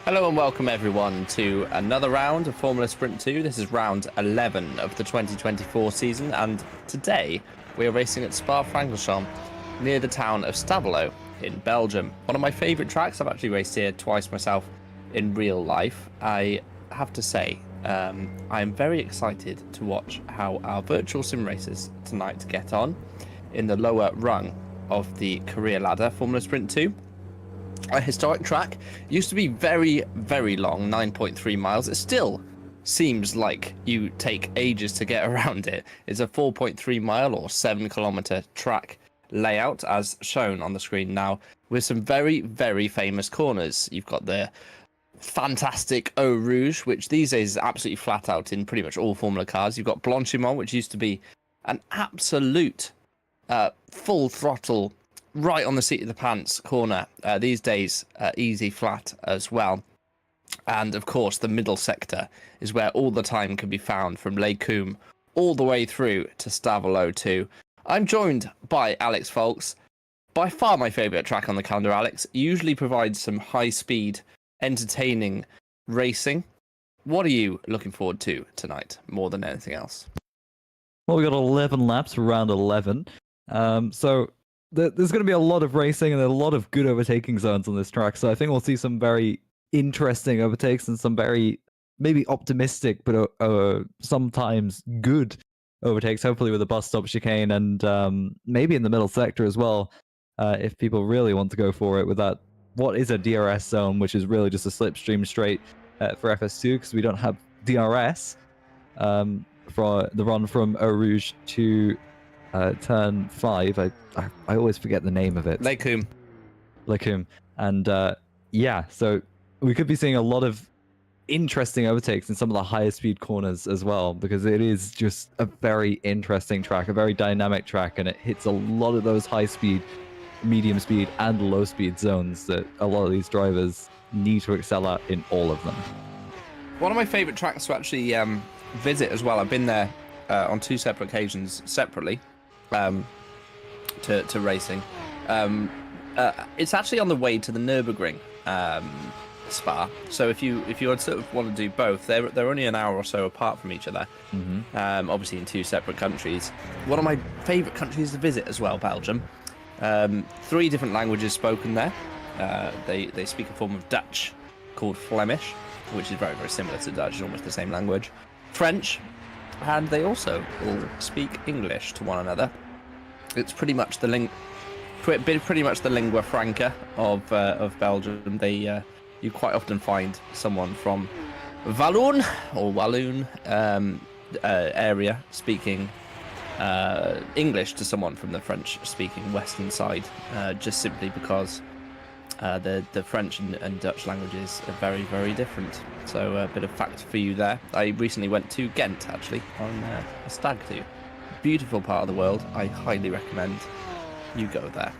Hello and welcome everyone to another round of Formula Sprint 2. This is round 11 of the 2024 season, and today we are racing at Spa-Francorchamps near the town of Stavelot in Belgium. One of my favourite tracks. I've actually raced here twice myself in real life. I have to say, I am very excited to watch how our virtual sim racers tonight get on in the lower rung of the career ladder Formula Sprint 2. A historic track, used to be very, very long, 9.3 miles. It still seems like you take ages to get around it. It's a 4.3 mile or 7 kilometer track layout as shown on the screen now, with some very, very famous corners. You've got the fantastic Eau Rouge, which these days is absolutely flat out in pretty much all Formula cars. You've got Blanchiment, which used to be an absolute full throttle, right on the seat of the pants corner. These days, easy flat as well. And of course, the middle sector is where all the time can be found, from Les Combes all the way through to Stavelot 2. I'm joined by Alex Foulkes. By far my favourite track on the calendar, Alex. It usually provides some high-speed, entertaining racing. What are you looking forward to tonight, more than anything else? Well, we got 11 laps for round 11. So there's going to be a lot of racing and a lot of good overtaking zones on this track. So I think we'll see some very interesting overtakes and some very maybe optimistic, but sometimes good overtakes. Hopefully with a bus stop chicane and maybe in the middle sector as well, if people really want to go for it with that. What is a DRS zone, which is really just a slipstream straight for FS2 because we don't have DRS. For the run from Eau Rouge to turn 5. I always forget the name of it. Lecum. And yeah, so we could be seeing a lot of interesting overtakes in some of the higher speed corners as well, because it is just a very interesting track, a very dynamic track, and it hits a lot of those high speed, medium speed, and low speed zones that a lot of these drivers need to excel at in all of them. One of my favorite tracks to actually visit as well. I've been there on 2 separate occasions separately to racing. It's actually on the way to the Nürburgring Spa. So if you sort of want to do both, they're only an hour or so apart from each other. Obviously in 2 separate countries. One of my favorite countries to visit as well, Belgium. 3 different languages spoken there. They speak a form of Dutch called Flemish, which is very, very similar to Dutch. It's almost the same language. French, and they also all speak English to one another. It's pretty much the lingua franca of Belgium. You quite often find someone from Walloon area speaking English to someone from the French-speaking western side, just simply because the French and Dutch languages are very, very different. So a bit of fact for you there. I recently went to Ghent, actually, on a stag do. Beautiful part of the world. I highly recommend you go there.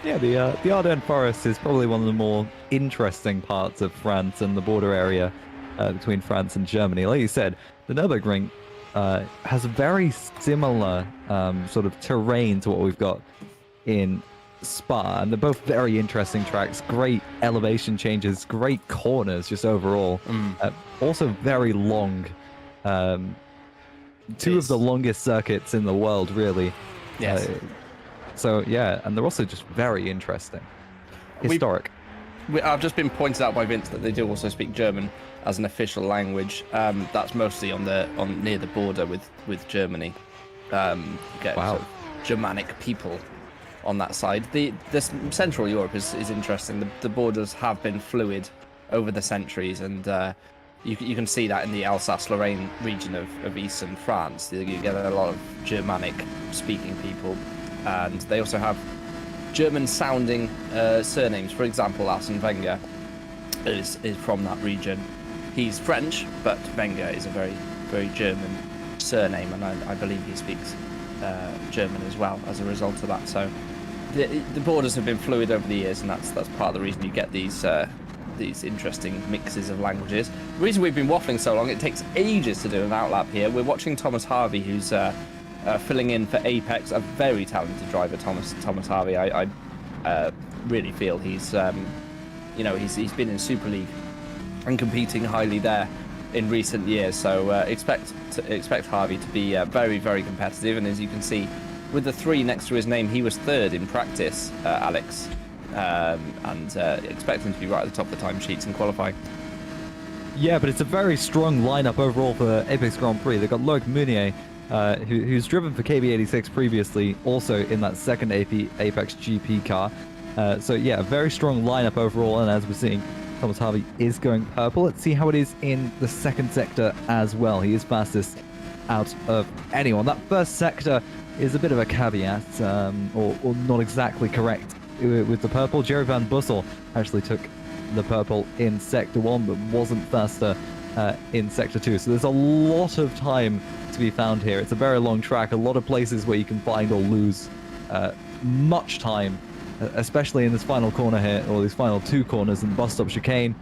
Yeah, the Ardennes Forest is probably one of the more interesting parts of France and the border area between France and Germany. Like you said, the Nürburgring has a very similar sort of terrain to what we've got in Spa, and they're both very interesting tracks. Great elevation changes, great corners just overall. Also very long. 2 of the longest circuits in the world, really. Yes. So yeah, and they're also just very interesting. Historic. I've just been pointed out by Vince that they do also speak German as an official language. That's mostly on near the border with Germany. Get wow. Sort of Germanic people on that side. The Central Europe is interesting. The borders have been fluid over the centuries, and you can see that in the Alsace-Lorraine region of eastern France. You get a lot of Germanic-speaking people, and they also have German-sounding surnames. For example, Arsene Wenger is from that region. He's French, but Wenger is a very, very German surname, and I believe he speaks German as well as a result of that. So the borders have been fluid over the years, and that's part of the reason you get these interesting mixes of languages. The reason we've been waffling so long, it takes ages to do an outlap here. We're watching Thomas Harvey, who's filling in for Apex, a very talented driver. Thomas Harvey, I really feel he's he's been in Super League and competing highly there in recent years. So expect Harvey to be very, very competitive. And as you can see, with the 3 next to his name, he was 3rd in practice, Alex, and expect him to be right at the top of the timesheets in qualifying. Yeah, but it's a very strong lineup overall for Apex Grand Prix. They've got Loic Meunier, who's driven for KB86 previously, also in that second Apex GP car. So yeah, a very strong lineup overall, and as we're seeing, Thomas Harvey is going purple. Let's see how it is in the second sector as well. He is fastest out of anyone. That first sector is a bit of a caveat, or not exactly correct with the purple. Jerry Van Bussel actually took the purple in Sector 1, but wasn't faster in Sector 2. So there's a lot of time to be found here. It's a very long track, a lot of places where you can find or lose much time, especially in this final corner here, or these final 2 corners in the bus stop chicane.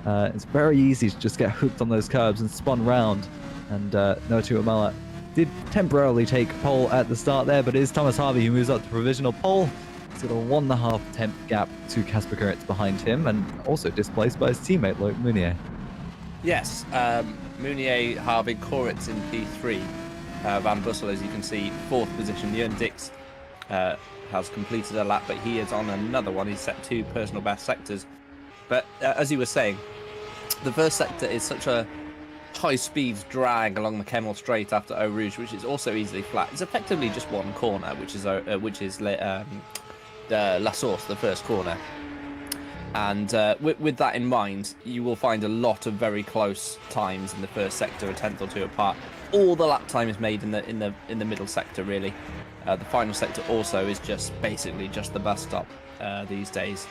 It's very easy to just get hooked on those curbs and spun round. And Notu Amala did temporarily take pole at the start there, but it is Thomas Harvey who moves up to provisional pole. He's got a 1.5 tenth gap to Casper Kuritz behind him, and also displaced by his teammate Loic Meunier. Yes, Meunier, Harvey, Kuritz in P3. Van Bussel, as you can see, 4th position. Jørn Dix has completed a lap, but he is on another one. He's set 2 personal best sectors. But as you were saying, the first sector is such a high-speed drag along the Kemmel Straight after Eau Rouge, which is also easily flat. It's effectively just one corner, which is La Source, the first corner. And with that in mind, you will find a lot of very close times in the first sector, a tenth or two apart. All the lap time is made in the middle sector, really. The final sector also is basically just the bus stop these days.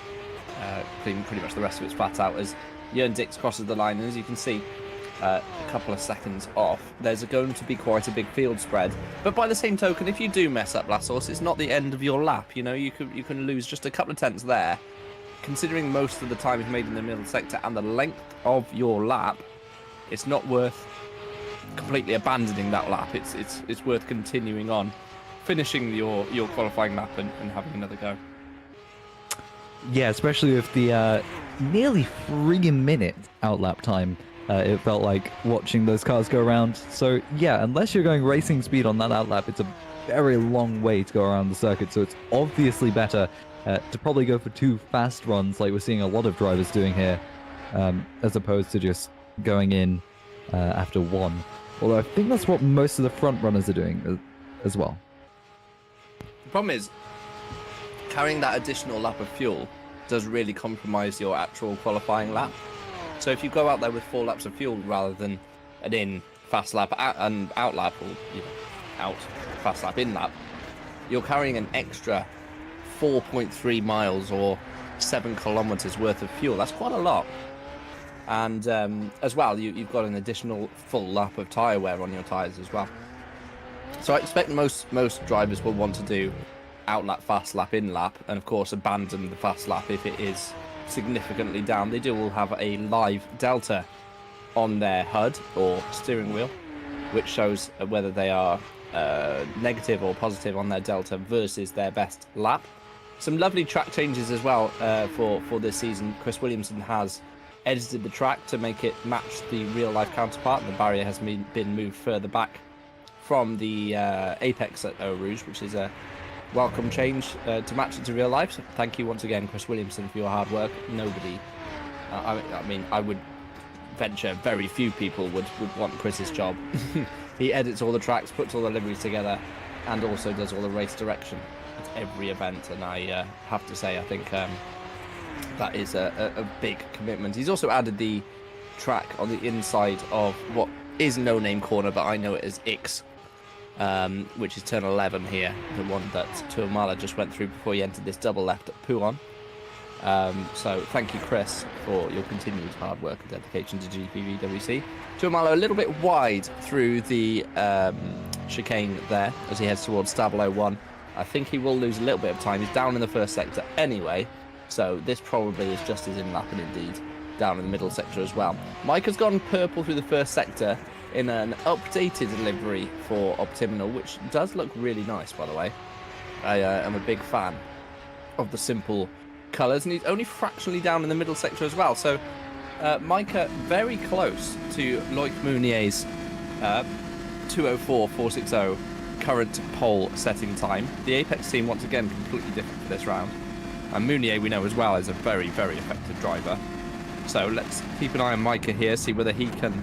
Pretty much the rest of it's flat out as Jørn Dix crosses the line, and as you can see, a couple of seconds off, there's going to be quite a big field spread. But by the same token, if you do mess up La Source, it's not the end of your lap. You know, you can lose just a couple of tenths there. Considering most of the time is made in the middle sector and the length of your lap, it's not worth completely abandoning that lap. It's worth continuing on, finishing your qualifying lap and having another go. Yeah, especially with the nearly 3-minute outlap time. It felt like watching those cars go around. So yeah, unless you're going racing speed on that outlap, it's a very long way to go around the circuit. So it's obviously better to probably go for 2 fast runs like we're seeing a lot of drivers doing here, as opposed to just going in after 1. Although I think that's what most of the front runners are doing as well. The problem is, carrying that additional lap of fuel does really compromise your actual qualifying lap. So if you go out there with 4 laps of fuel rather than an in fast lap and out lap, or out fast lap in lap, you're carrying an extra 4.3 miles or 7 kilometers worth of fuel. That's quite a lot. And as well, you've got an additional full lap of tyre wear on your tyres as well. So I expect most drivers will want to do out lap, fast lap, in lap, and of course abandon the fast lap if it is significantly down. They will have a live delta on their HUD or steering wheel, which shows whether they are negative or positive on their delta versus their best lap. Some lovely track changes as well for this season. Chris Williamson has edited the track to make it match the real life counterpart. The barrier has been moved further back from the apex at Eau Rouge, which is a welcome change to match it to real life. So thank you once again, Chris Williamson, for your hard work. Nobody, I mean, I would venture very few people would want Chris's job. He edits all the tracks, puts all the liveries together, and also does all the race direction at every event. And I have to say, I think that is a big commitment. He's also added the track on the inside of what is No Name Corner, but I know it as X, which is turn 11 here, the one that Tuamala just went through before he entered this double left at Pouon. So thank you, Chris, for your continued hard work and dedication to GPVWC. Tuamala a little bit wide through the chicane there as he heads towards Stabilo 1. I think he will lose a little bit of time. He's down in the first sector anyway, so this probably is just as in lap and indeed down in the middle sector as well. Mike has gone purple through the first sector in an updated livery for Optiminal, which does look really nice, by the way. I am a big fan of the simple colours, and he's only fractionally down in the middle sector as well. So Micah very close to Loic Mounier's 2:04.460 current pole setting time. The Apex team, once again, completely different for this round. And Mounier, we know as well, is a very, very effective driver. So let's keep an eye on Micah here, see whether he can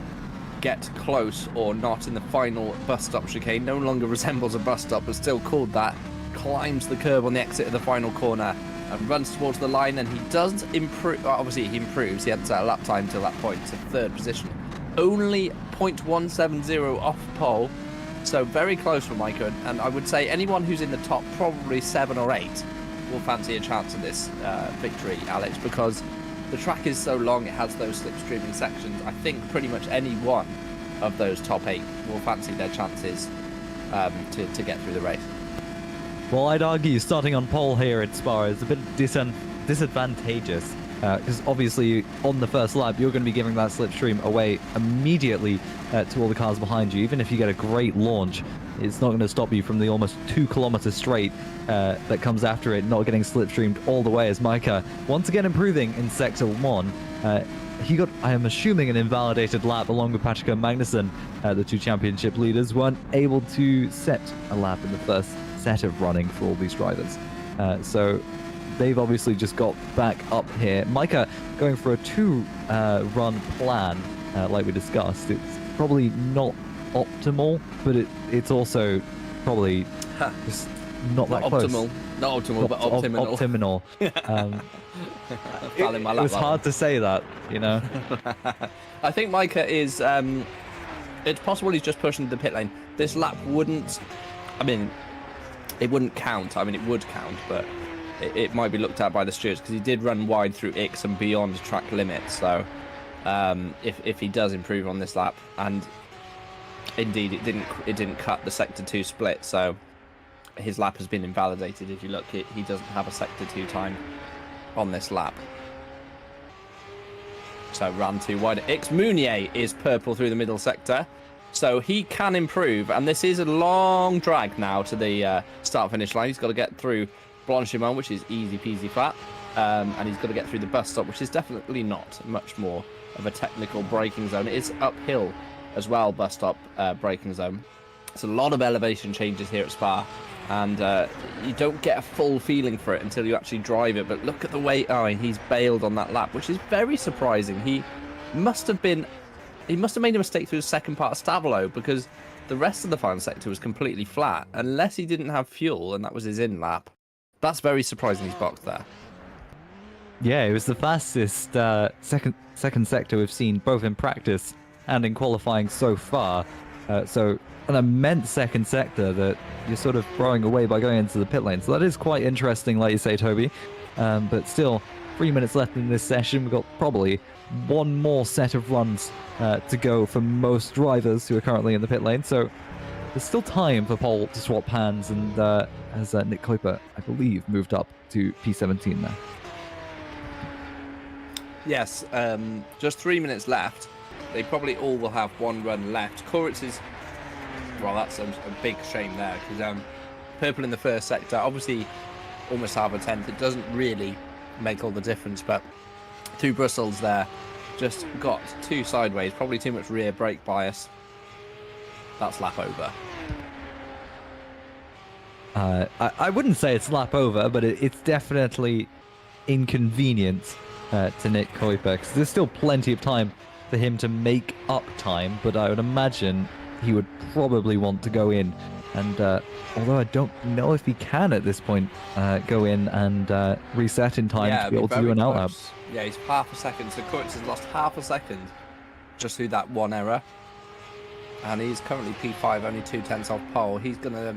get close or not in the final bus stop chicane. No longer resembles a bus stop, but still called that. Climbs the curb on the exit of the final corner and runs towards the line, and he does improve. Obviously he improves. He had a lap time till that point to 3rd position, only 0.170 off pole, so very close for Micah. And I would say anyone who's in the top probably 7 or 8 will fancy a chance at this victory, Alex, because the track is so long, it has those slipstreaming sections. I think pretty much any one of those top 8 will fancy their chances to get through the race. Well, I'd argue starting on pole here at Spa is a bit disadvantageous because obviously on the first lap you're going to be giving that slipstream away immediately to all the cars behind you. Even if you get a great launch, it's not going to stop you from the almost 2 kilometer straight that comes after it not getting slipstreamed all the way, as Micah once again improving in sector 1. He got, I am assuming, an invalidated lap along with Patrick and Magnussen. The 2 championship leaders weren't able to set a lap in the first set of running for all these drivers. So they've obviously just got back up here. Micah going for a 2-run plan, like we discussed. It's probably not optimal, but it's also probably just not that close. Optimal. Not optimal, but optimal. Optimal. It was hard to say that, you know. I think Micah is. It's possible he's just pushing the pit lane. This lap wouldn't. I mean, it wouldn't count. I mean, it would count, but it might be looked at by the stewards because he did run wide through Ix and beyond track limits. So, if he does improve on this lap, and indeed it didn't cut the sector 2 split, so his lap has been invalidated. If you look, he doesn't have a sector 2 time on this lap. So ran too wide. Ix Mounier is purple through the middle sector, so he can improve. And this is a long drag now to the start-finish line. He's got to get through Blanchimont, which is easy peasy flat, and he's got to get through the bus stop, which is definitely not much more of a technical braking zone. It is uphill as well, bus stop braking zone. It's a lot of elevation changes here at Spa, and you don't get a full feeling for it until you actually drive it. But look at the way he's bailed on that lap, which is very surprising. He must have made a mistake through the second part of Stavolo, because the rest of the final sector was completely flat, unless he didn't have fuel and that was his in lap. That's very surprising he's boxed there. Yeah, it was the fastest second sector we've seen both in practice and in qualifying so far. So an immense second sector that you're sort of throwing away by going into the pit lane. So that is quite interesting, like you say, Toby. But still, 3 minutes left in this session. We've got probably one more set of runs to go for most drivers who are currently in the pit lane. So there's still time for Paul to swap hands, and as Nick Kuiper, I believe, moved up to P17 there. Yes, just 3 minutes left. They probably all will have one run left. Koritz is, well, that's a big shame there, because purple in the first sector, obviously almost half a tenth. It doesn't really make all the difference, but through Brussels there, just got too sideways, probably too much rear brake bias. That's lap over. I wouldn't say it's lap over, but it's definitely inconvenient to Nick Kuiper, because there's still plenty of time for him to make up time, but I would imagine he would probably want to go in, and although I don't know if he can at this point go in and reset in time to be able to do an out lap. Yeah, he's half a second, so Kuiper has lost half a second just through that one error, and he's currently P5, only 2/10 off pole. He's gonna,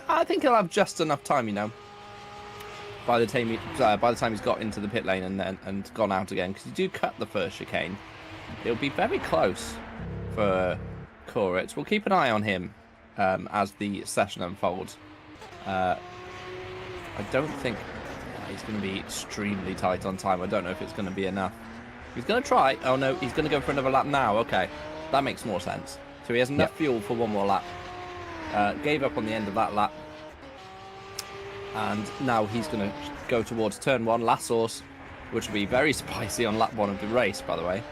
I think he'll have just enough time, you know, by the time he's got into the pit lane and gone out again, because you do cut the first chicane. It'll be very close for Koritz. We'll keep an eye on him as the session unfolds. I don't think he's going to be extremely tight on time. I don't know if it's going to be enough. He's going to try. Oh no, he's going to go for another lap now. Okay, that makes more sense. So he has enough fuel for one more lap. Gave up on the end of that lap. And now he's going to go towards turn 1, last source, which will be very spicy on lap 1 of the race, by the way.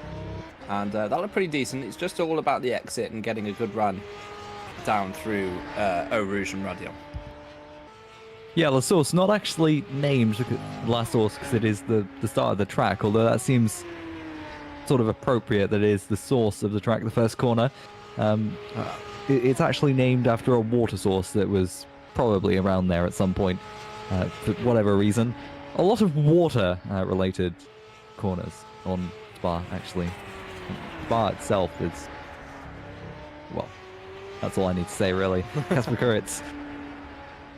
And that looked pretty decent. It's just all about the exit and getting a good run down through Eau Rouge and Radion. Yeah, La Source, not actually named La Source because it is the start of the track, although that seems sort of appropriate that it is the source of the track, the first corner. It's actually named after a water source that was probably around there at some point, for whatever reason. A lot of water related corners on Spa, actually. Spa itself is, well, that's all I need to say, really. Kasper Kuritz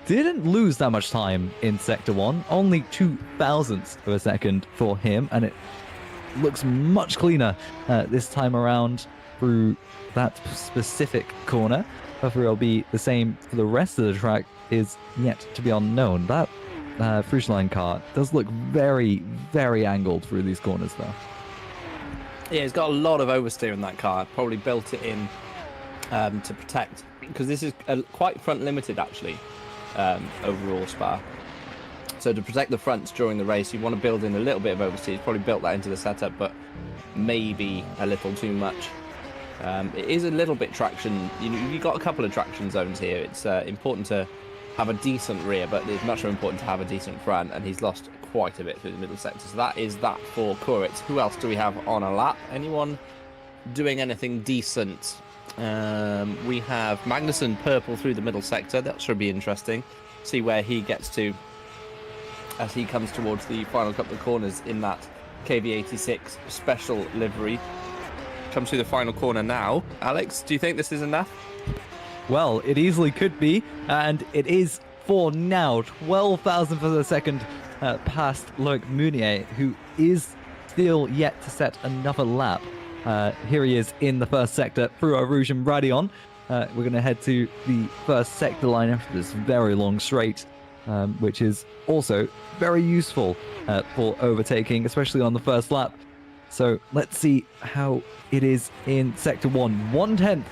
didn't lose that much time in Sector 1, only 0.02 of a second for him, and it looks much cleaner this time around through that specific corner. Whether it'll be the same for the rest of the track is yet to be unknown. That Frusline car does look very, very angled through these corners, though. Yeah, it's got a lot of oversteer in that car. Probably built it in to protect, because this is quite front limited actually, overall Spa. So to protect the fronts during the race, you want to build in a little bit of oversteer. He's probably built that into the setup, but maybe a little too much. It is a little bit traction. You've got a couple of traction zones here. It's important to have a decent rear, but it's much more important to have a decent front, and he's lost quite a bit through the middle sector. So that is that for Koritz. Who else do we have on a lap? Anyone doing anything decent? We have Magnussen purple through the middle sector. That should be interesting. See where he gets to as he comes towards the final couple of corners in that KV86 special livery. Comes through the final corner now. Alex, do you think this is enough? Well, it easily could be, and it is for now. 12,000 for the second past Loic Meunier, who is still yet to set another lap. Here he is in the first sector through our Rouge and Radion. We're going to head to the first sector line after this very long straight, which is also very useful for overtaking, especially on the first lap. So let's see how it is in Sector 1. 1/10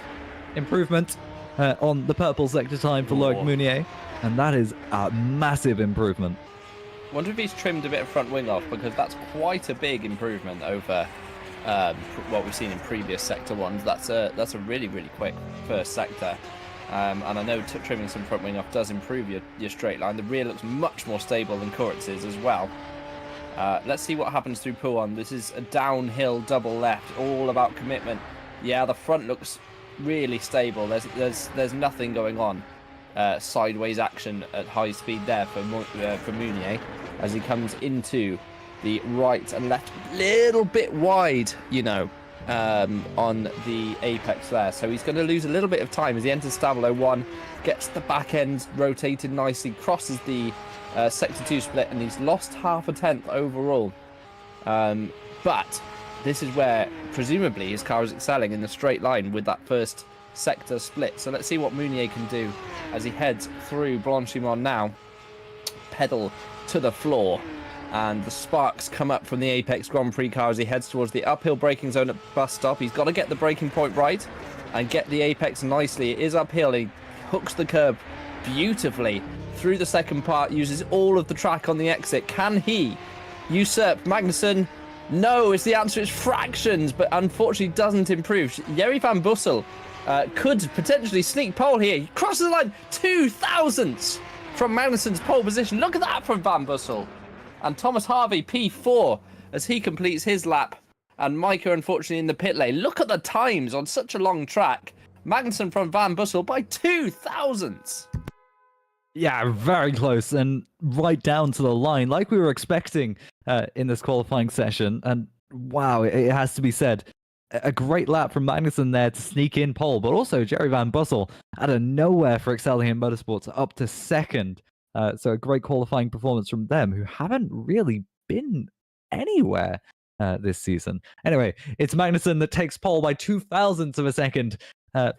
improvement on the purple sector time for Loic Meunier, and that is a massive improvement. Wonder if he's trimmed a bit of front wing off, because that's quite a big improvement over what we've seen in previous Sector 1s. That's a really, really quick first sector. And I know trimming some front wing off does improve your straight line. The rear looks much more stable than Kuritz's as well. Let's see what happens through Pouan. This is a downhill double left, all about commitment. Yeah, the front looks really stable. There's nothing going on. Sideways action at high speed there for Meunier as he comes into the right and left, little bit wide, on the apex there. So he's going to lose a little bit of time as he enters Stabilo 1, gets the back end rotated nicely, crosses the Sector 2 split, and he's lost half a tenth overall. But this is where, presumably, his car is excelling in the straight line with that first sector split. So let's see what Meunier can do as he heads through Blanchimont now. Pedal to the floor. And the sparks come up from the Apex Grand Prix car as he heads towards the uphill braking zone at bus stop. He's got to get the braking point right and get the Apex nicely. It is uphill. He hooks the curb beautifully through the second part, uses all of the track on the exit. Can he usurp Magnussen? No, is the answer. It's fractions, but unfortunately doesn't improve. Jerry van Bussel could potentially sneak pole here. He crosses the line 2,000ths from Magnussen's pole position. Look at that from Van Bussel. And Thomas Harvey, P4, as he completes his lap. And Micah, unfortunately, in the pit lane. Look at the times on such a long track. Magnussen from Van Bussel by 2,000ths. Yeah, very close and right down to the line, like we were expecting in this qualifying session. And wow, it has to be said, a great lap from Magnussen there to sneak in pole, but also Jerry Van Bussel out of nowhere for Excellion Motorsports up to second. So a great qualifying performance from them, who haven't really been anywhere this season. Anyway, it's Magnussen that takes pole by 2,000ths of a second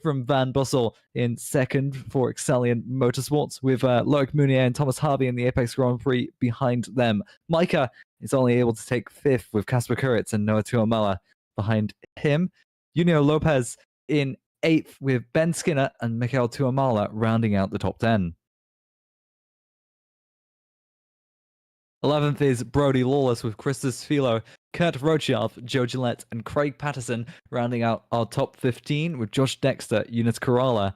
from Van Bussel in second for Excellion Motorsports, with Loic Meunier and Thomas Harvey in the Apex Grand Prix behind them. Micah is only able to take fifth with Kasper Kuritz and Noah Tuamala behind him. Junio Lopez in eighth with Ben Skinner and Mikael Tuamala rounding out the top 10. 11th is Brody Lawless with Christos Philo, Kurt Rochiov, Joe Gillette, and Craig Patterson rounding out our top 15 with Josh Dexter, Eunice Corrala,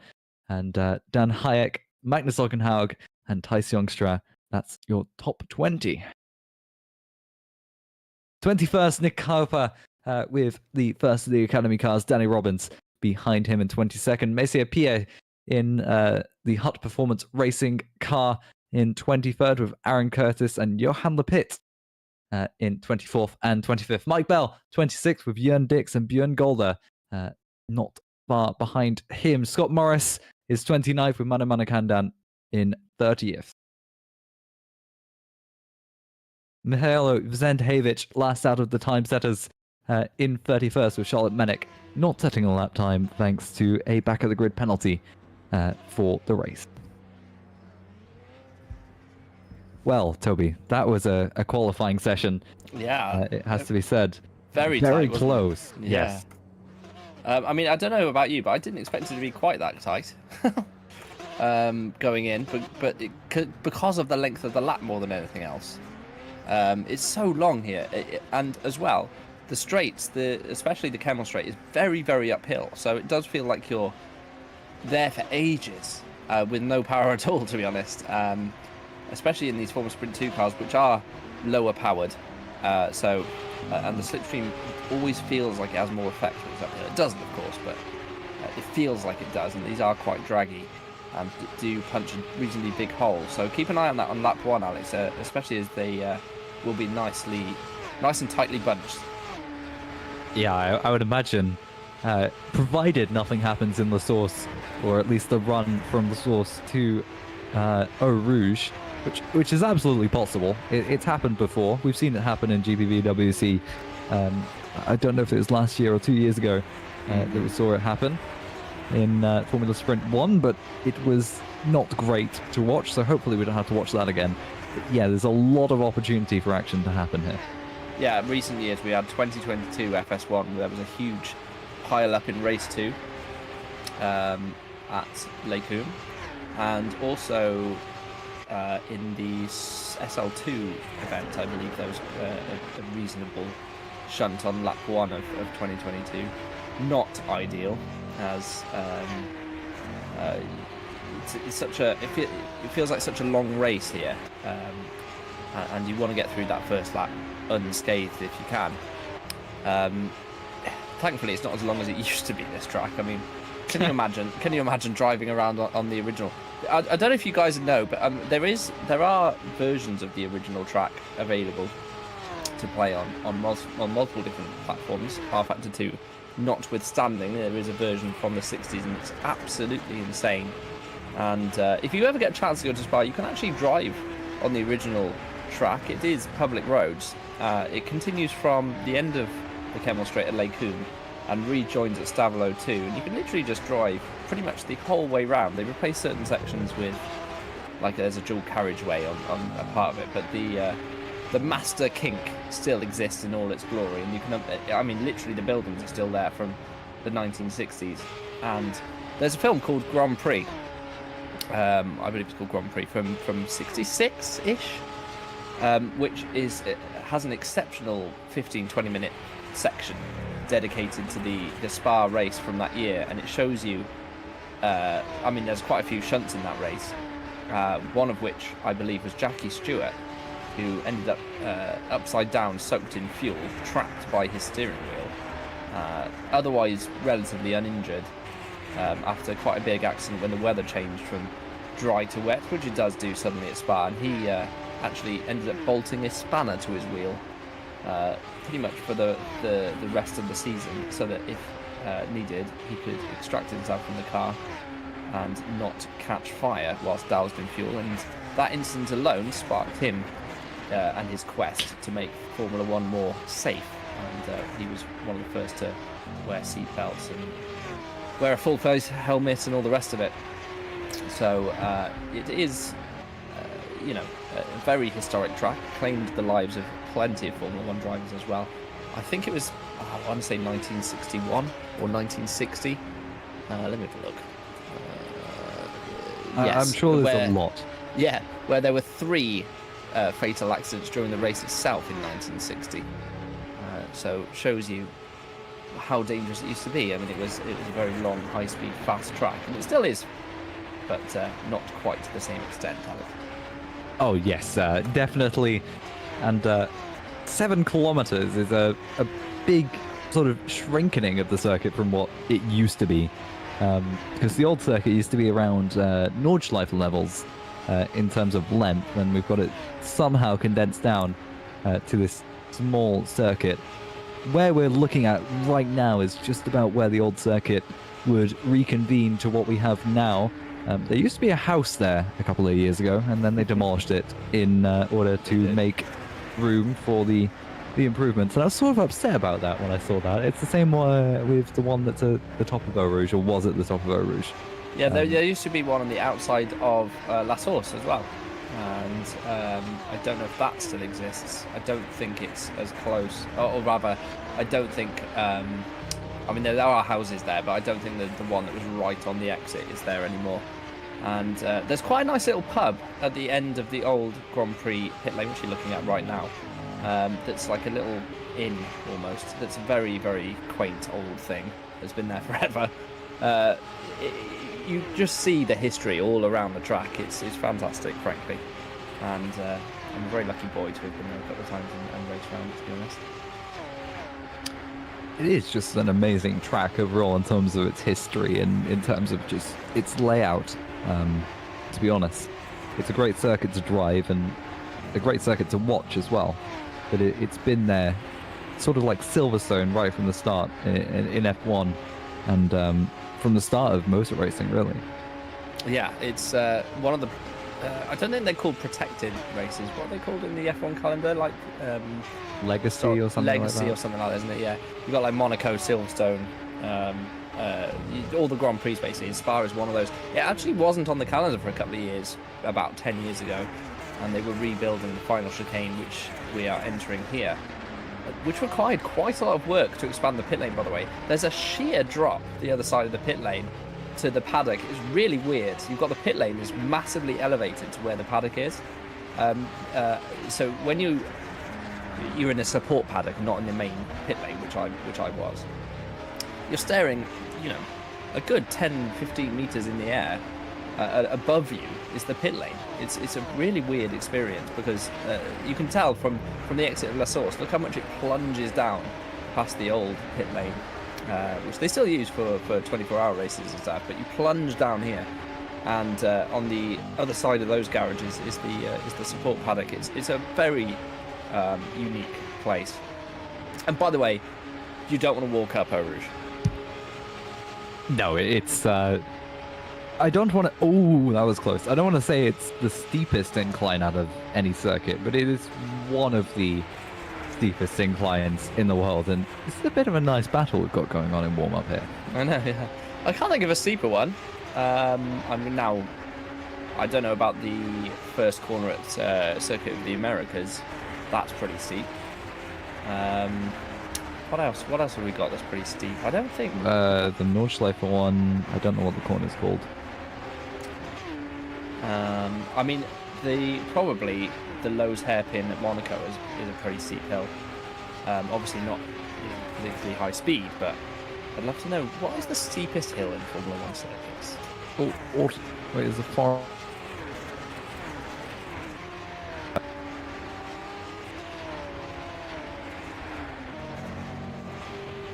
and Dan Hayek, Magnus Ockenhaug, and Thijs Jongstra. That's your top 20. 21st, Nick Kauper with the first of the Academy cars, Danny Robbins, behind him in 22nd. Messier Pierre in the Hut Performance Racing car in 23rd with Aaron Curtis and Johan Lepitt in 24th and 25th. Mike Bell, 26th with Jörn Dix and Björn Golder, not far behind him. Scott Morris is 29th with Manu Manakandan in 30th. Mihailo Vzendhavich, last out of the time setters, in 31st with Charlotte Menick, not setting a lap time thanks to a back of the grid penalty for the race. Well, Toby, that was a qualifying session. Yeah, It has to be said. very Very tight, wasn't it? close. Yeah. Yes. I mean, I don't know about you, but I didn't expect it to be quite that tight going in, but it could, because of the length of the lap more than anything else. It's so long here, and as well, the straights, especially the Camel Straight, is very, very uphill. So it does feel like you're there for ages with no power at all, to be honest. Especially in these Formula Sprint 2 cars, which are lower powered. And the slipstream always feels like it has more effect when it's uphill. It doesn't, of course, but it feels like it does. And these are quite draggy and do punch a reasonably big hole. So keep an eye on that on lap 1, Alex, especially as they will be nice and tightly bunched. Yeah, I would imagine, provided nothing happens in the source, or at least the run from the source to Eau Rouge, which is absolutely possible. It's happened before. We've seen it happen in GPVWC. I don't know if it was last year or 2 years ago that we saw it happen in Formula Sprint 1, but it was not great to watch, so hopefully we don't have to watch that again. But yeah, there's a lot of opportunity for action to happen here. Yeah, in recent years we had 2022 FS1. There was a huge pile up in race 2 at Les Combes, and also in the SL2 event, I believe there was a reasonable shunt on lap 1 of 2022. Not ideal, as it's such a it feels like such a long race here, and you want to get through that first lap unscathed if you can. Thankfully, it's not as long as it used to be, this track. I mean, can you imagine driving around on the original? I don't know if you guys know, but there are versions of the original track available to play on multiple different platforms. R-Factor 2 notwithstanding, there is a version from the 60s, and it's absolutely insane. And if you ever get a chance to go to Spa, you can actually drive on the original track. It is public roads. It continues from the end of the Camel Straight at Les Combes and rejoins at Stavelot 2, and you can literally just drive pretty much the whole way round. They replace certain sections with, like, there's a dual carriageway on a part of it, but the master kink still exists in all its glory, and you can, I mean, literally the buildings are still there from the 1960s. And there's a film called Grand Prix, I believe it's called Grand Prix, from 66-ish, which has an exceptional 15-20 minute section dedicated to the Spa race from that year, and it shows you, I mean, there's quite a few shunts in that race, one of which I believe was Jackie Stewart, who ended up upside down, soaked in fuel, trapped by his steering wheel, otherwise relatively uninjured, after quite a big accident when the weather changed from dry to wet, which it does do suddenly at Spa, and he actually ended up bolting a spanner to his wheel pretty much for the rest of the season, so that if needed, he could extract himself from the car and not catch fire whilst doused in fuel. And that incident alone sparked him and his quest to make Formula 1 more safe, and he was one of the first to wear seat belts and wear a full face helmet and all the rest of it. So it is a very historic track, claimed the lives of plenty of Formula 1 drivers as well. I think it was, I want to say 1961 or 1960. Let me have a look. Yes, I'm sure there's a lot. Yeah, where there were 3 fatal accidents during the race itself in 1960. So shows you how dangerous it used to be. I mean, it was a very long, high-speed, fast track, and it still is, but not quite to the same extent, Alex. Oh yes, definitely. And 7 kilometers is a big sort of shrinking of the circuit from what it used to be. Because the old circuit used to be around Nordschleife levels in terms of length, and we've got it somehow condensed down to this small circuit. Where we're looking at right now is just about where the old circuit would reconvene to what we have now. There used to be a house there a couple of years ago, and then they demolished it in order to make room for the improvements. And I was sort of upset about that when I saw that. It's the same with the one that's at the top of Eau Rouge, or was at the top of Eau Rouge. Yeah, there used to be one on the outside of La Source as well. and I don't know if that still exists. I don't think it's as close, or rather, I don't think. I mean, there are houses there, but I don't think the one that was right on the exit is there anymore. And there's quite a nice little pub at the end of the old Grand Prix pit lane, which you're looking at right now. That's like a little inn almost. That's a very, very quaint old thing that's been there forever. You just see the history all around the track. It's fantastic, frankly. And I'm a very lucky boy to have been there a couple of times and raced around, to be honest. It is just an amazing track overall in terms of its history and in terms of just its layout. To be honest, it's a great circuit to drive and a great circuit to watch as well. But it's been there, sort of like Silverstone right from the start in F1 and from the start of motor racing, really. Yeah, it's one of the. I don't think they're called protected races. What are they called in the F1 calendar? Like Legacy or something Legacy like that. or something like that, isn't it? Yeah. You've got like Monaco, Silverstone, all the Grand Prix basically. And Spa is one of those. It actually wasn't on the calendar for a couple of years, about 10 years ago. And they were rebuilding the final chicane, which we are entering here. Which required quite a lot of work to expand the pit lane, by the way. There's a sheer drop the other side of the pit lane to the paddock. It's really weird. You've got the pit lane is massively elevated to where the paddock is. So when you're in a support paddock, not in the main pit lane, which I was, you're staring, a good 10-15 meters in the air. Above you is the pit lane. It's a really weird experience because you can tell from the exit of La Source. Look how much it plunges down past the old pit lane, which they still use for 24-hour races and stuff. But you plunge down here, and on the other side of those garages is the support paddock. It's a very unique place. And by the way, you don't want to walk up Eau Rouge. No, it's. I don't want to. Oh, that was close. I don't want to say it's the steepest incline out of any circuit, but it is one of the steepest inclines in the world, and it's a bit of a nice battle we've got going on in warm up here. I know, yeah. I can't think of a steeper one. I mean, now I don't know about the first corner at Circuit of the Americas. That's pretty steep. What else? What else have we got that's pretty steep? I don't think. The Nordschleife one. I don't know what the corner's called. I mean, probably the Lowe's hairpin at Monaco is a pretty steep hill. Obviously not particularly high speed, but I'd love to know what is the steepest hill in Formula One circuits. Wait, there's a far.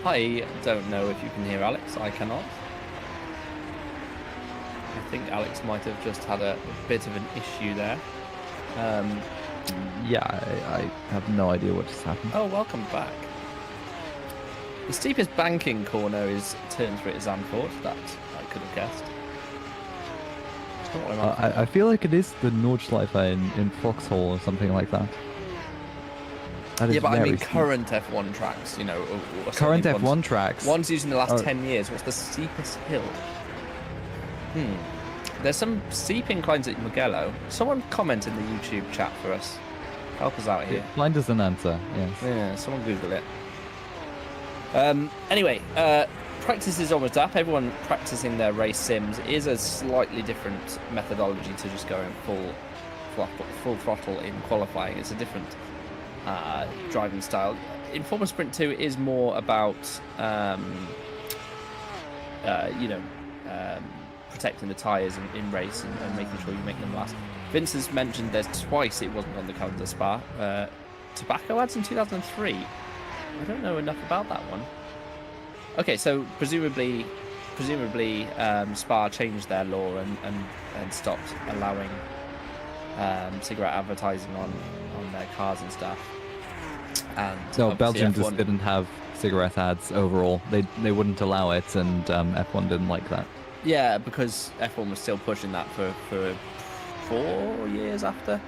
I don't know if you can hear Alex. I cannot. I think Alex might have just had a bit of an issue there. Yeah, I have no idea what just happened. Oh, welcome back. The steepest banking corner is turn 3 at Zandvoort. That I could have guessed. It's not what I'm I feel like it is the Nordschleife in Foxhole or something like that. That is yeah, but I mean steep. current F1 tracks, or Current certainly F1 tracks. Ones used in the last 10 years. What's the steepest hill? There's some steep inclines at Mugello. Someone comment in the YouTube chat for us. Help us out here. Blind as an answer, yes. Yeah, someone Google it. Anyway, practice is almost up. Everyone practicing their race sims is a slightly different methodology to just going full throttle in qualifying. It's a different driving style. In Formula Sprint 2, it is more about protecting the tyres in race and making sure you make them last. Vincent's mentioned there's twice it wasn't on the calendar Spa. Tobacco ads in 2003. I don't know enough about that one. Okay, so presumably Spa changed their law and stopped allowing cigarette advertising on their cars and stuff. And no, Belgium just F1 didn't have cigarette ads overall. They wouldn't allow it, and F1 didn't like that. Yeah, because F1 was still pushing that for 4 years after.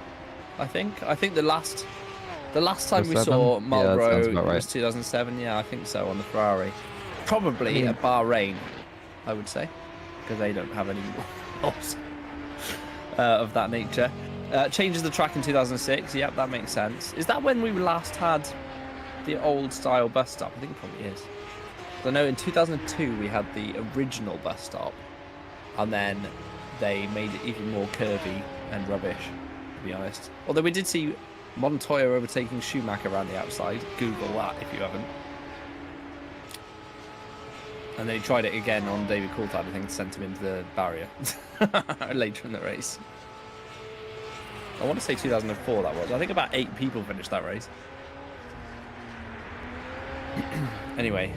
I think the last time we saw Marlboro was 2007. Yeah, I think so, on the Ferrari. Probably at Bahrain, I would say, because they don't have any laws of that nature. Changes the track in 2006. Yep, that makes sense. Is that when we last had the old style bus stop? I think it probably is. I know in 2002 we had the original bus stop, and then they made it even more curvy and rubbish, to be honest. Although we did see Montoya overtaking Schumacher around the outside. Google that if you haven't. And then he tried it again on David Coulthard, I think, sent him into the barrier later in the race. I want to say 2004 that was. I think about 8 people finished that race. Anyway,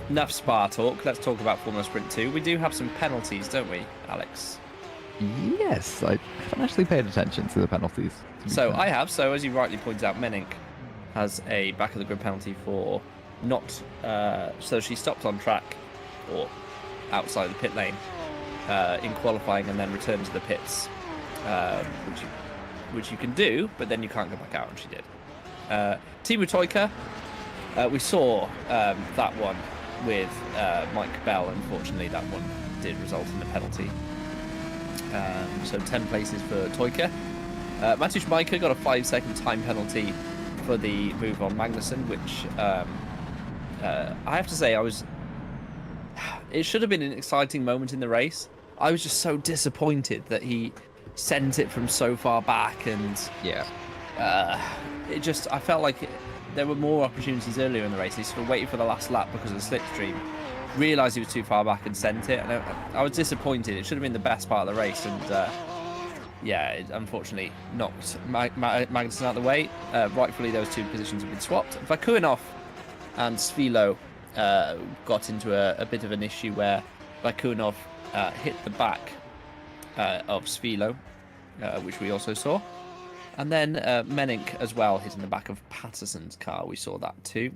enough Spa talk. Let's talk about Formula Sprint 2. We do have some penalties, don't we, Alex? Yes, I haven't actually paid attention to the penalties. So I have. So as you rightly pointed out, Menink has a back of the grid penalty for not. So she stopped on track or outside the pit lane in qualifying and then returned to the pits, which you can do, but then you can't go back out, and she did. Timu Toika, we saw that one with Mike Bell. Unfortunately, that one did result in a penalty. So 10 places for Toika. Matej Majka got a 5-second time penalty for the move on Magnussen, which I have to say it should have been an exciting moment in the race. I was just so disappointed that he sent it from so far back, and yeah, I felt like there were more opportunities earlier in the race. He sort of waited for the last lap because of the slipstream, realised he was too far back and sent it, and I was disappointed. It should have been the best part of the race, and yeah, it unfortunately knocked Magnussen out of the way. Rightfully, those two positions have been swapped. Vakuinov and Svilo got into a bit of an issue where Vakuinov hit the back of Svilo, which we also saw. And then Menink as well hitting the back of Patterson's car. We saw that too.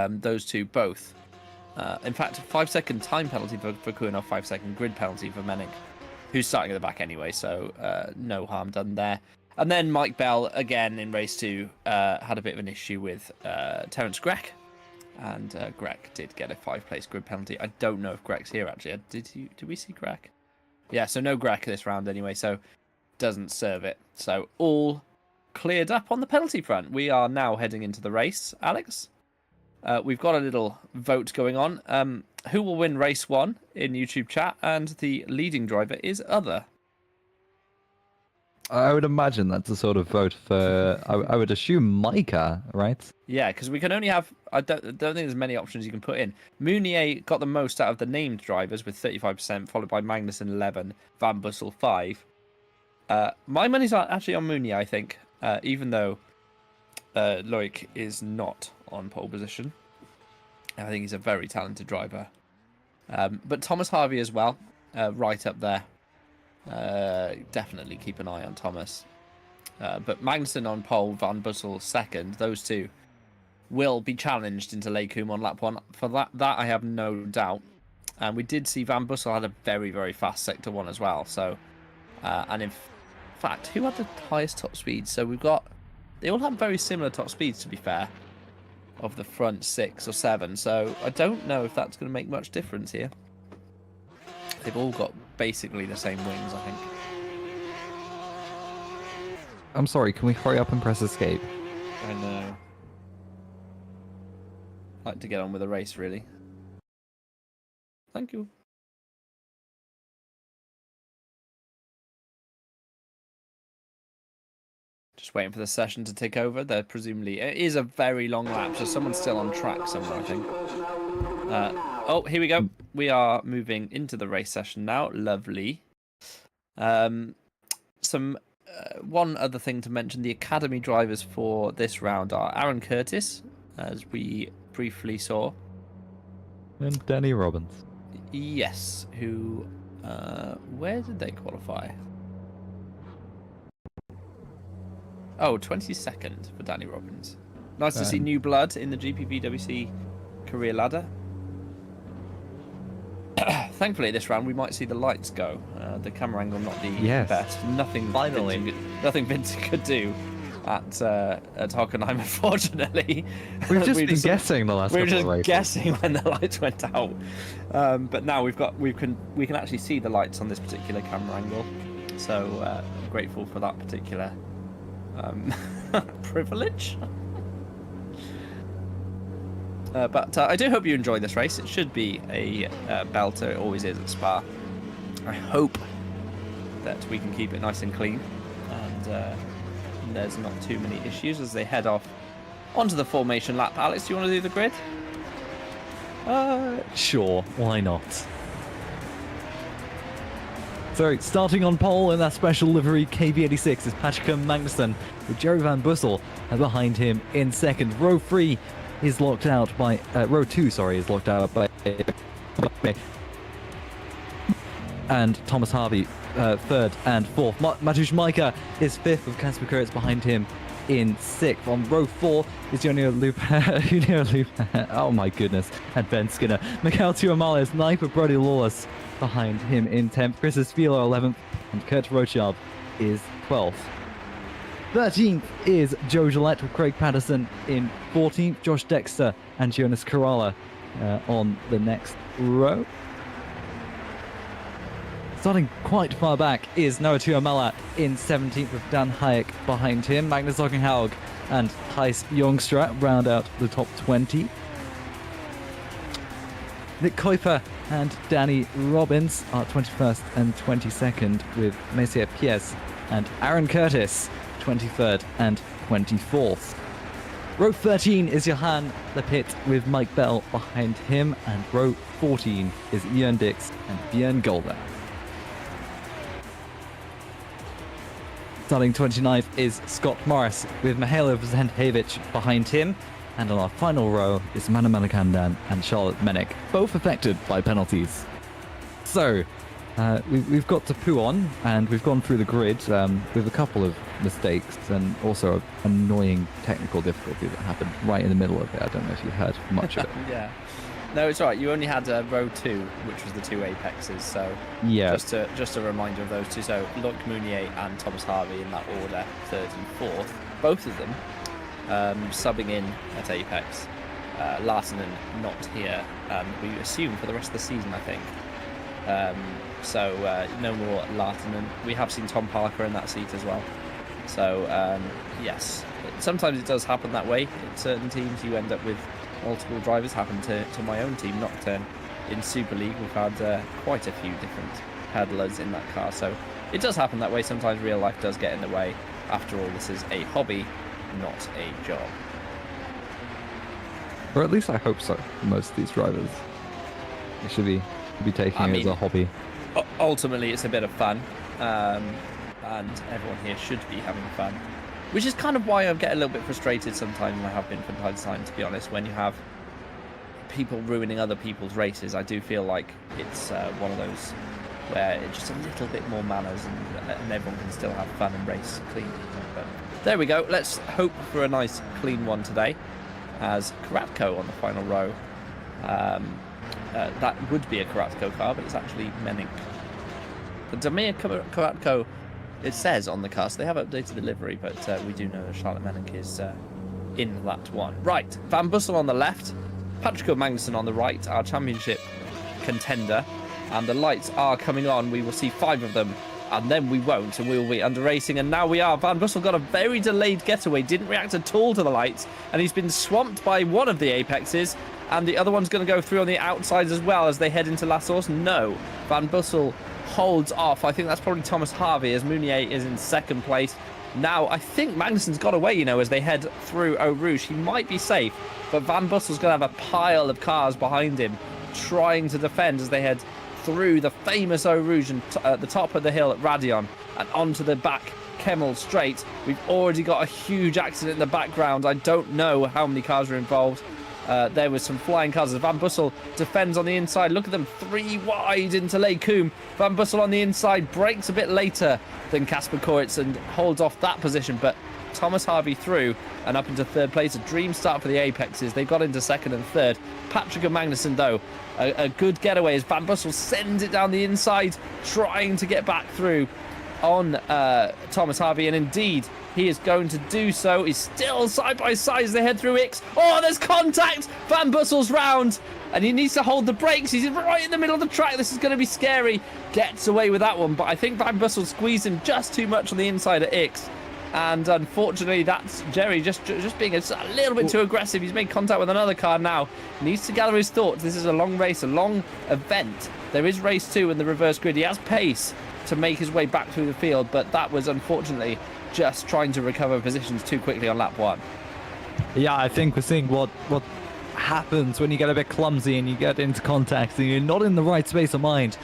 Those two both. In fact, 5-second time penalty for Vakuinov, 5-second grid penalty for Menink, who's starting at the back anyway, so no harm done there. And then Mike Bell, again in race 2, had a bit of an issue with Terence Grech. And Grech did get a 5-place grid penalty. I don't know if Grech's here, actually. Did we see Grech? Yeah, so no Grech this round anyway, so doesn't serve it. So all cleared up on the penalty front. We are now heading into the race, Alex. We've got a little vote going on. Who will win race 1 in YouTube chat? And the leading driver is other. I would imagine that's a sort of vote for, I would assume Micah, right? Yeah, because we can only have, I don't think there's many options you can put in. Meunier got the most out of the named drivers with 35%, followed by Magnussen 11, Van Bussel 5. My money's actually on Meunier, I think, even though Loic is not on pole position. I think he's a very talented driver. But Thomas Harvey as well, right up there. Definitely keep an eye on Thomas. But Magnussen on pole, Van Bussel second. Those two will be challenged into Lecum on lap 1. For that I have no doubt. And we did see Van Bussel had a very, very fast sector 1 as well. So, and in fact, who had the highest top speed? So we've got, they all have very similar top speeds, to be fair, of the front 6 or 7. So I don't know if that's going to make much difference here. They've all got basically the same wings, I think. I'm sorry, can we hurry up and press escape? I know. Like to get on with the race, really. Thank you. Just waiting for the session to take over. They're presumably, it is a very long lap, so someone's still on track somewhere, I think. Oh, here we go. We are moving into the race session now. Lovely. One other thing to mention, the academy drivers for this round are Aaron Curtis, as we briefly saw. And Danny Robbins. Yes, who, where did they qualify? Oh, 22nd for Danny Robbins. Nice to see new blood in the GPVWC career ladder. Thankfully, this round we might see the lights go. The camera angle not the best. Nothing Vincent could do at Hockenheim, unfortunately. We've just been guessing the last couple of races. We were just guessing when the lights went out. But now we can actually see the lights on this particular camera angle. So grateful for that particular privilege. But I do hope you enjoy this race. It should be a belter. It always is at Spa. I hope that we can keep it nice and clean, and there's not too many issues as they head off onto the formation lap. Alex, do you want to do the grid? Sure, why not? So, starting on pole in that special livery KV86 is Patrick Magnussen, with Jerry Van Bussel behind him in second. Row 3 is locked out by... row 2, sorry, is locked out by... and Thomas Harvey, third and fourth. Mateusz Majka is fifth, with Kasper Kuritz behind him in sixth. On row 4 is Junio Lupa, oh my goodness, and Ben Skinner. Mikhail Tuamala is ninth, with Brody Lawless behind him in 10th. Chris Esfilo 11th, and Kurt Rochard is 12th. 13th is Joe Gillette, with Craig Patterson in 14th. Josh Dexter and Jonas Kerala on the next row. Starting quite far back is Noah Tuamala in 17th, with Dan Hayek behind him. Magnus Ockenhaug and Thijs Jongstra round out the top 20. Nick Kuiper and Danny Robbins are 21st and 22nd, with Messier Pies and Aaron Curtis 23rd and 24th. Row 13 is Johan Lepit, with Mike Bell behind him, and row 14 is Ian Dix and Björn Golder. Starting 29th is Scott Morris, with Mihailo Zendhavich behind him. And on our final row is Manu Manakandan and Charlotte Mennick, both affected by penalties. So, we've got to poo on, and we've gone through the grid with a couple of mistakes and also an annoying technical difficulty that happened right in the middle of it. I don't know if you heard much of it. Yeah. No, it's all right. You only had row 2, which was the two apexes. So yeah, just a reminder of those two. So Luc Mounier and Thomas Harvey in that order, third and fourth. Both of them subbing in at apex. Lartanen not here. We assume for the rest of the season, I think. So no more Lartanen. We have seen Tom Parker in that seat as well. So yes, sometimes it does happen that way. In certain teams, you end up with multiple drivers. Happened to my own team, Nocturne, in Super League. We've had quite a few different peddlers in that car, so it does happen that way. Sometimes real life does get in the way. After all, this is a hobby, not a job. Or at least I hope so. Most of these drivers, they should be taking it as a hobby. Ultimately, it's a bit of fun, and everyone here should be having fun. Which is kind of why I get a little bit frustrated sometimes, and I have been from time to time, to be honest, when you have people ruining other people's races. I do feel like it's one of those where it's just a little bit more manners, and everyone can still have fun and race clean. But there we go. Let's hope for a nice clean one today, as Karatko on the final row. That would be a Karatko car, but it's actually Menink. The Damir Karatko, it says on the car, so they have updated the livery, but we do know that Charlotte Menink is in that one. Right, Van Bussel on the left, Patrick Magnussen on the right, our championship contender, and the lights are coming on. We will see 5 of them, and then we won't, and we will be under racing, and now we are. Van Bussel got a very delayed getaway, didn't react at all to the lights, and he's been swamped by one of the apexes, and the other one's going to go through on the outside as well as they head into La Source. No, Van Bussel holds off. I think that's probably Thomas Harvey, as Mounier is in second place. Now, I think Magnussen's got away, you know, as they head through Eau Rouge. He might be safe, but Van Bussel's going to have a pile of cars behind him trying to defend as they head through the famous Eau Rouge and at the top of the hill at Radion and onto the back Kemmel Straight. We've already got a huge accident in the background. I don't know how many cars are involved. There was some flying cars as Van Bussel defends on the inside. Look at them, 3 wide into Les Combes. Van Bussel on the inside breaks a bit later than Kasper Kuritz and holds off that position, but Thomas Harvey through and up into third place. A dream start for the Apexes. They got into second and third. Patrick and Magnussen, though, a good getaway as Van Bussel sends it down the inside, trying to get back through on Thomas Harvey, and indeed He is going to do so. He's still side by side as they head through Ix. Oh, there's contact. Van Bussel's round. And he needs to hold the brakes. He's right in the middle of the track. This is going to be scary. Gets away with that one. But I think Van Bussel squeezed him just too much on the inside of Ix. And unfortunately, that's Jerry just being a little bit too aggressive. He's made contact with another car now. He needs to gather his thoughts. This is a long race, a long event. There is race 2 in the reverse grid. He has pace to make his way back through the field. But that was unfortunately just trying to recover positions too quickly on lap 1. Yeah, I think we're seeing what happens when you get a bit clumsy and you get into contact and you're not in the right space of mind.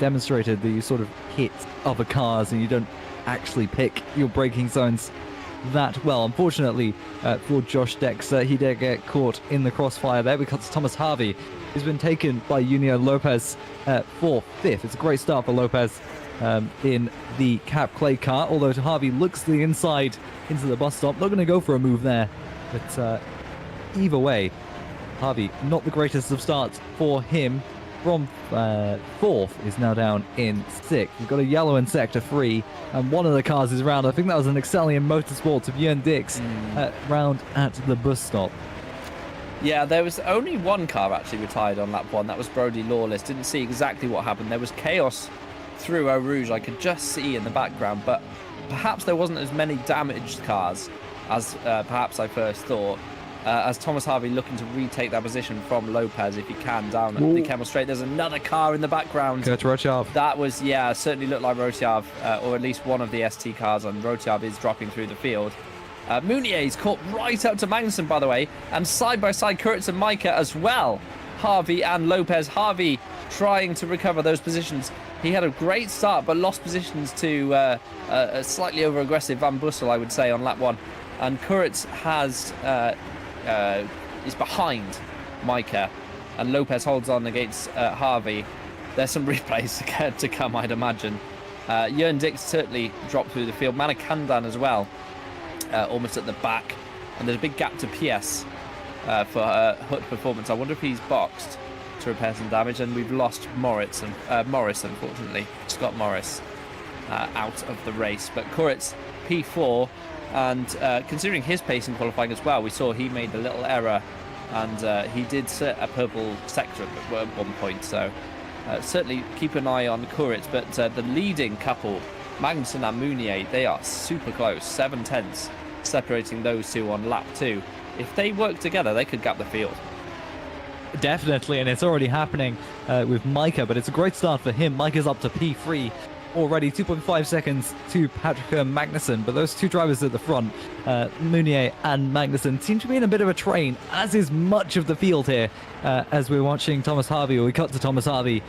Demonstrated that you sort of hit other cars and you don't actually pick your braking zones that well. Unfortunately for Josh Dexter, he did get caught in the crossfire there because Thomas Harvey has been taken by Junio Lopez for 5th. It's a great start for Lopez in the Cap Clay car, although Harvey looks to the inside into the bus stop. Not going to go for a move there, but either way, Harvey, not the greatest of starts for him. From 4th is now down in 6th. We've got a yellow in sector 3, and one of the cars is round. I think that was an Excellion Motorsports of Jörn Dix round at the bus stop. Yeah, there was only one car actually retired on lap 1. That was Brody Lawless. Didn't see exactly what happened. There was chaos through Eau Rouge. I could just see in the background, but perhaps there wasn't as many damaged cars as perhaps I first thought. As Thomas Harvey looking to retake that position from Lopez if he can down at the Kemmel Straight. There's another car in the background. Kurt Rochave. That was, yeah, certainly looked like Rochave, or at least one of the ST cars, and Rochave is dropping through the field. Mounier's caught right up to Magnussen, by the way, and side by side Kurtz and Micah as well. Harvey and Lopez. Harvey trying to recover those positions. He had a great start, but lost positions to a slightly over-aggressive Van Bussel, I would say, on lap 1. And Kurtz has... is behind Micah, and Lopez holds on against Harvey. There's some replays to come, I'd imagine. Jörn Dix certainly dropped through the field. Manikandan as well, almost at the back. And there's a big gap to PS for Hut Performance. I wonder if he's boxed to repair some damage. And we've lost Morris, unfortunately. Scott Morris out of the race. But Kuritz, P4. And considering his pace in qualifying as well, we saw he made a little error, and he did set a purple sector at one point. So certainly keep an eye on Kuritz. But the leading couple, Magnussen and Mounier, they are super close, 7/10 separating those two on lap 2. If they work together, they could gap the field. Definitely, and it's already happening with Micah, but it's a great start for him. Micah's up to P3. Already 2.5 seconds to Patrick Magnussen, but those two drivers at the front, Mounier and Magnussen, seem to be in a bit of a train, as is much of the field here, as we're watching Thomas Harvey, or we cut to Thomas Harvey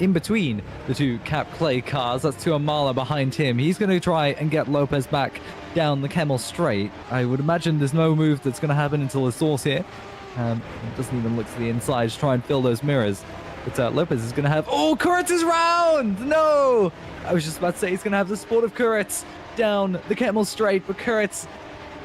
in between the two Cap Clay cars. That's Tuamala behind him. He's going to try and get Lopez back down the Kemmel Straight. I would imagine there's no move that's going to happen until the source here. It doesn't even look to the inside to try and fill those mirrors. But Lopez is going to have... Oh, Kuritz is round! No! I was just about to say he's going to have the support of Kuritz down the Kemmel Straight, but Kuritz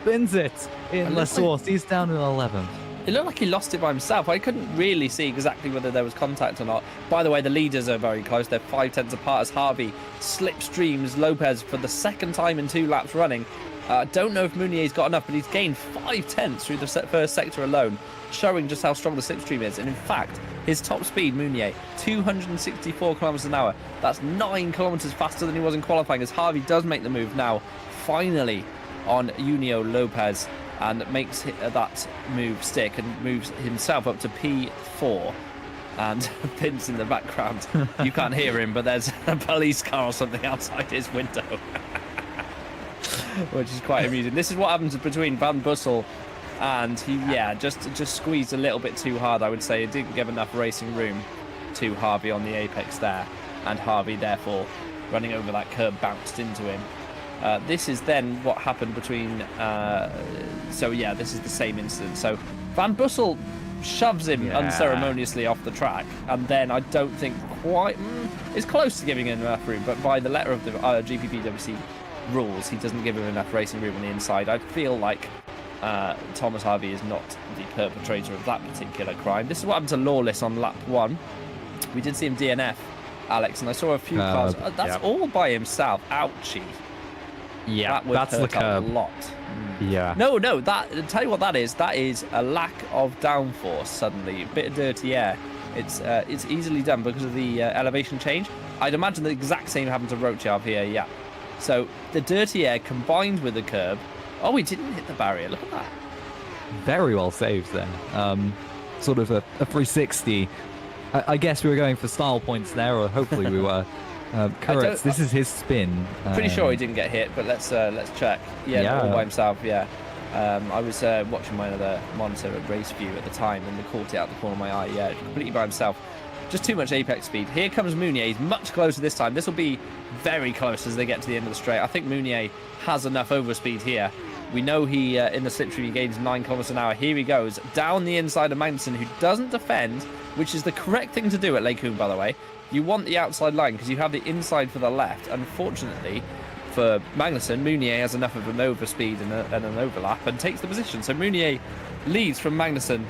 wins it in La Source. He's down in 11th. It looked like he lost it by himself. I couldn't really see exactly whether there was contact or not. By the way, the leaders are very close. They're 5/10 apart as Harvey slipstreams Lopez for the second time in 2 laps running. I don't know if Mounier's got enough, but he's gained 5/10 through the first sector alone, showing just how strong the slipstream is. And in fact, his top speed, Mounier, 264 kilometers an hour. That's 9 kilometers faster than he was in qualifying, as Harvey does make the move now, finally, on Junio Lopez, and makes that move stick and moves himself up to P4. And Vince in the background, you can't hear him, but there's a police car or something outside his window. Which is quite amusing. This is what happens between Van Bussel and he, just squeezed a little bit too hard, I would say. It didn't give enough racing room to Harvey on the apex there, and Harvey therefore running over that curb bounced into him. This is then what happened between this is the same incident. So Van Bussel shoves him unceremoniously off the track, and then I don't think quite is close to giving him enough room, but by the letter of the GPVWC rules, he doesn't give him enough racing room on the inside. I feel like Thomas Harvey is not the perpetrator of that particular crime. This is what happened to Lawless on lap 1. We did see him DNF, Alex, and I saw a few cars. That's all by himself. Ouchie. Yeah, that would that's the hurt a curb. lot. Yeah. No, that tell you what that is. That is a lack of downforce. Suddenly, a bit of dirty air. It's easily done because of the elevation change. I'd imagine the exact same happened to Rochav here. Yeah. So the dirty air combined with the curb. Oh, we didn't hit the barrier. Look at that. Very well saved there. Sort of a 360. I guess we were going for style points there, or hopefully we were. Correct. This is his spin. Pretty sure he didn't get hit, but let's check. Yeah, all by himself. Yeah. I was watching my other monitor at race view at the time, and caught it out the corner of my eye. Yeah, completely by himself. Just too much apex speed. Here comes Mounier. He's much closer this time. This will be very close as they get to the end of the straight. I think Mounier has enough overspeed here. We know he, in the slipstream, he gains 9 kilometers an hour. Here he goes, down the inside of Magnussen, who doesn't defend, which is the correct thing to do at Lake Coombe, by the way. You want the outside line because you have the inside for the left. Unfortunately, for Magnussen, Mounier has enough of an overspeed and an overlap and takes the position. So Mounier leads from Magnussen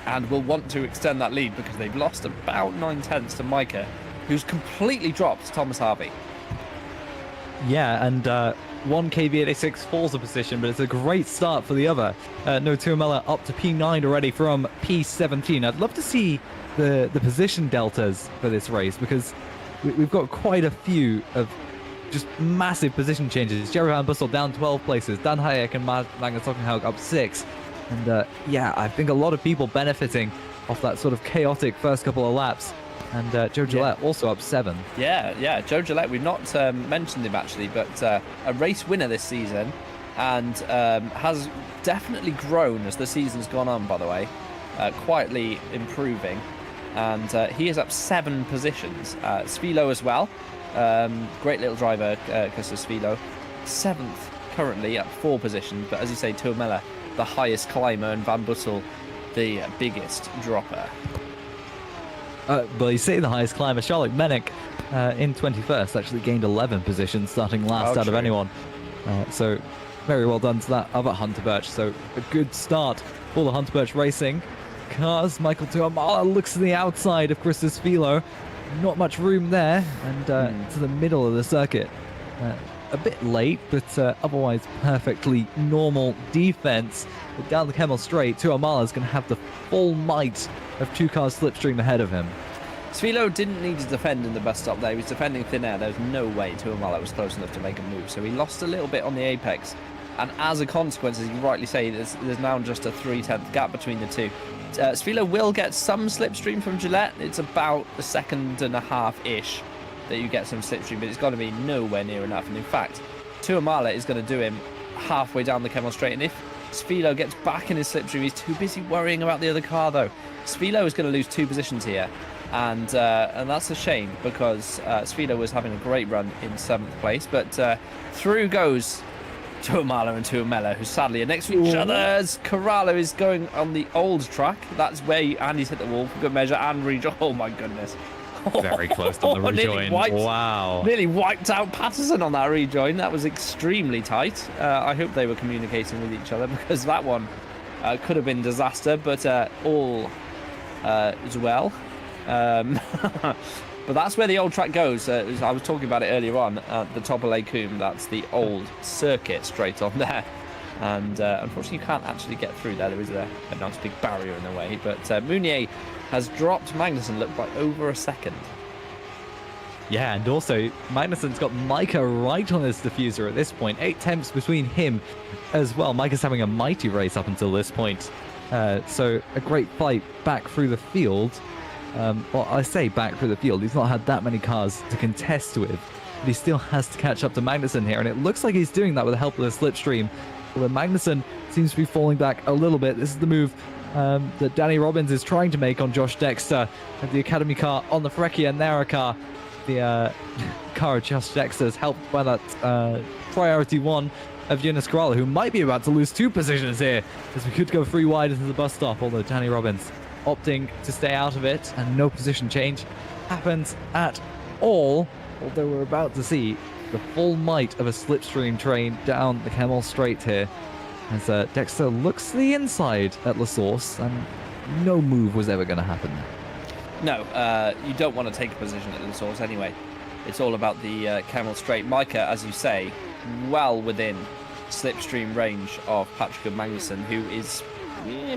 and will want to extend that lead because they've lost about 9/10 to Micah, who's completely dropped Thomas Harvey. Yeah, and one KV86 falls a position, but it's a great start for the other. No Tuamela up to P9 already from P17. I'd love to see the position deltas for this race because we've got quite a few of just massive position changes. Jerry Van Bussel down 12 places, Dan Hayek and Magnus Hockenhaug up 6. And yeah, I think a lot of people benefiting off that sort of chaotic first couple of laps. And Joe Gillette also up 7. Yeah, Joe Gillette, we've not mentioned him actually, but a race winner this season and has definitely grown as the season's gone on, by the way, quietly improving. And he is up 7 positions. Svilo as well, great little driver, Custis Svilo, 7th currently up 4 positions, but as you say, Tuamela, the highest climber, and Van Bussel, the biggest dropper. Well, you say the highest climber. Charlotte Mennick in 21st actually gained 11 positions, starting last out of anyone. So very well done to that other Hunter Birch. So a good start for the Hunter Birch Racing cars. Michael Tuamala looks to the outside of Christos Philo. Not much room there, and to the middle of the circuit. A bit late, but otherwise perfectly normal defense. But down the Kemmel Straight, Tuamala is going to have the full might of 2 cars slipstream ahead of him. Svilo didn't need to defend in the bus stop there. He was defending thin air. There was no way Tuamala was close enough to make a move. So he lost a little bit on the apex. And as a consequence, as you rightly say, there's now just a 3/10 gap between the two. Svilo will get some slipstream from Gillette. It's about a 1.5 seconds-ish that you get some slipstream, but it's got to be nowhere near enough. And in fact, Tuamala is going to do him halfway down the Kemmel Straight. And if Svilo gets back in his slipstream, he's too busy worrying about the other car, though. Svilo is going to lose 2 positions here. And that's a shame because Svilo was having a great run in 7th place. But through goes Tuamala and Tuamela, who sadly are next to each other as Corralo is going on the old track. That's where Andy's hit the wall for good measure and rejoin. Oh my goodness. Very close on the rejoin. Wow. Nearly wiped out Patterson on that rejoin. That was extremely tight. I hope they were communicating with each other because that one could have been disaster, but all is well. But that's where the old track goes. I was talking about it earlier on at the top of Lake Coombe. That's the old circuit straight on there. And unfortunately, you can't actually get through there. There is a nice big barrier in the way. But Mounier has dropped Magnussen, look, by over a second. Yeah, and also Magnussen's got Micah right on his diffuser at this point. 8 temps between him as well. Micah's having a mighty race up until this point. So a great fight back through the field. Well, I say back through the field. He's not had that many cars to contest with, but he still has to catch up to Magnussen here, and it looks like he's doing that with the help of the slipstream. Although Magnussen seems to be falling back a little bit. This is the move that Danny Robbins is trying to make on Josh Dexter, and the Academy car on the Frecia Nera car. The car of Josh Dexter is helped by that priority 1 of Jonas Corralo, who might be about to lose 2 positions here, as we could go 3 wide into the bus stop, although Danny Robbins opting to stay out of it, and no position change happens at all, although we're about to see the full might of a slipstream train down the Kemmel Straight here, as Dexter looks to the inside at La Source, and no move was ever going to happen there. No, you don't want to take a position at La Source anyway. It's all about the Kemmel Straight. Micah, as you say, well within slipstream range of Patrick Magnusson, who is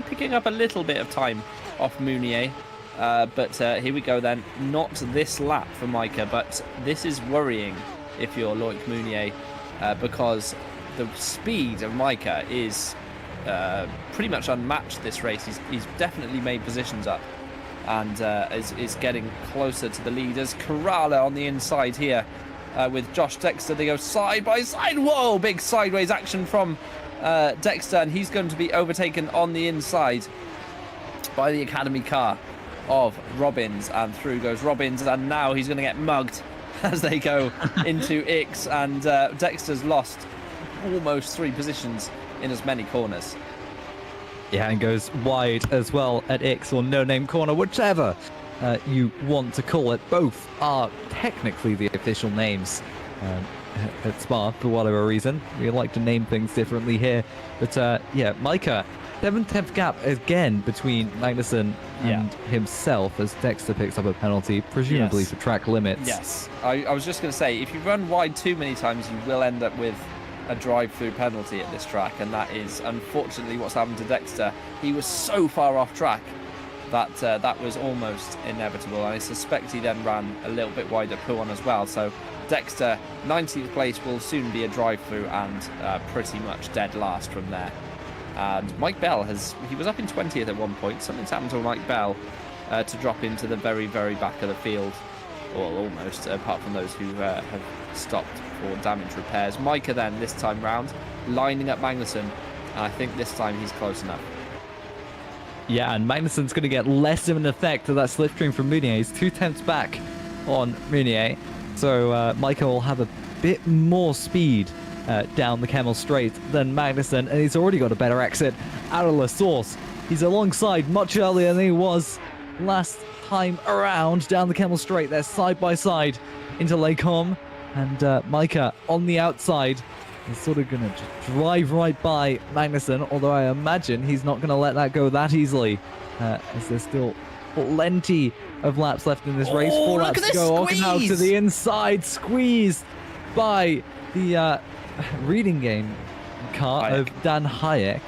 picking up a little bit of time off Mounier. But here we go then. Not this lap for Micah, but this is worrying if you're Loic Mounier, because the speed of Micah is pretty much unmatched this race. He's definitely made positions up and is getting closer to the leaders. Kerala on the inside here with Josh Dexter. They go side by side. Whoa, big sideways action from Dexter, and he's going to be overtaken on the inside by the Academy car of Robbins, and through goes Robbins, and now he's going to get mugged as they go into Ix, and Dexter's lost almost 3 positions in as many corners. Yeah, and goes wide as well at Ix, or no name corner, whichever you want to call it. Both are technically the official names at Spa for whatever reason. We like to name things differently here. But yeah, Micah, 7/10 gap again between Magnusson and himself as Dexter picks up a penalty, presumably for track limits. Yes, I was just going to say, if you run wide too many times, you will end up with a drive-through penalty at this track, and that is unfortunately what's happened to Dexter. He was so far off track that that was almost inevitable. I suspect he then ran a little bit wide at Pouan as well. So Dexter, 19th place, will soon be a drive-through and pretty much dead last from there. And Mike Bell he was up in 20th at one point. Something's happened to Mike Bell to drop into the very, very back of the field, or almost, apart from those who have stopped for damage repairs. Micah then, this time round, lining up Magnusson, and I think this time he's close enough. Yeah, and Magnusson's going to get less of an effect of that slipstream from Mounier. He's 2 tenths back on Mounier, so Micah will have a bit more speed down the Camel Straight than Magnusson, and he's already got a better exit out of La Source. He's alongside much earlier than he was last time around down the Camel Straight. They're side by side into Les Combes, and Micah on the outside is sort of going to drive right by Magnusson, although I imagine he's not going to let that go that easily, as there's still plenty of laps left in this race. 4 laps to go. Ockenhout to the inside, squeezed by the reading game car of Dan Hayek,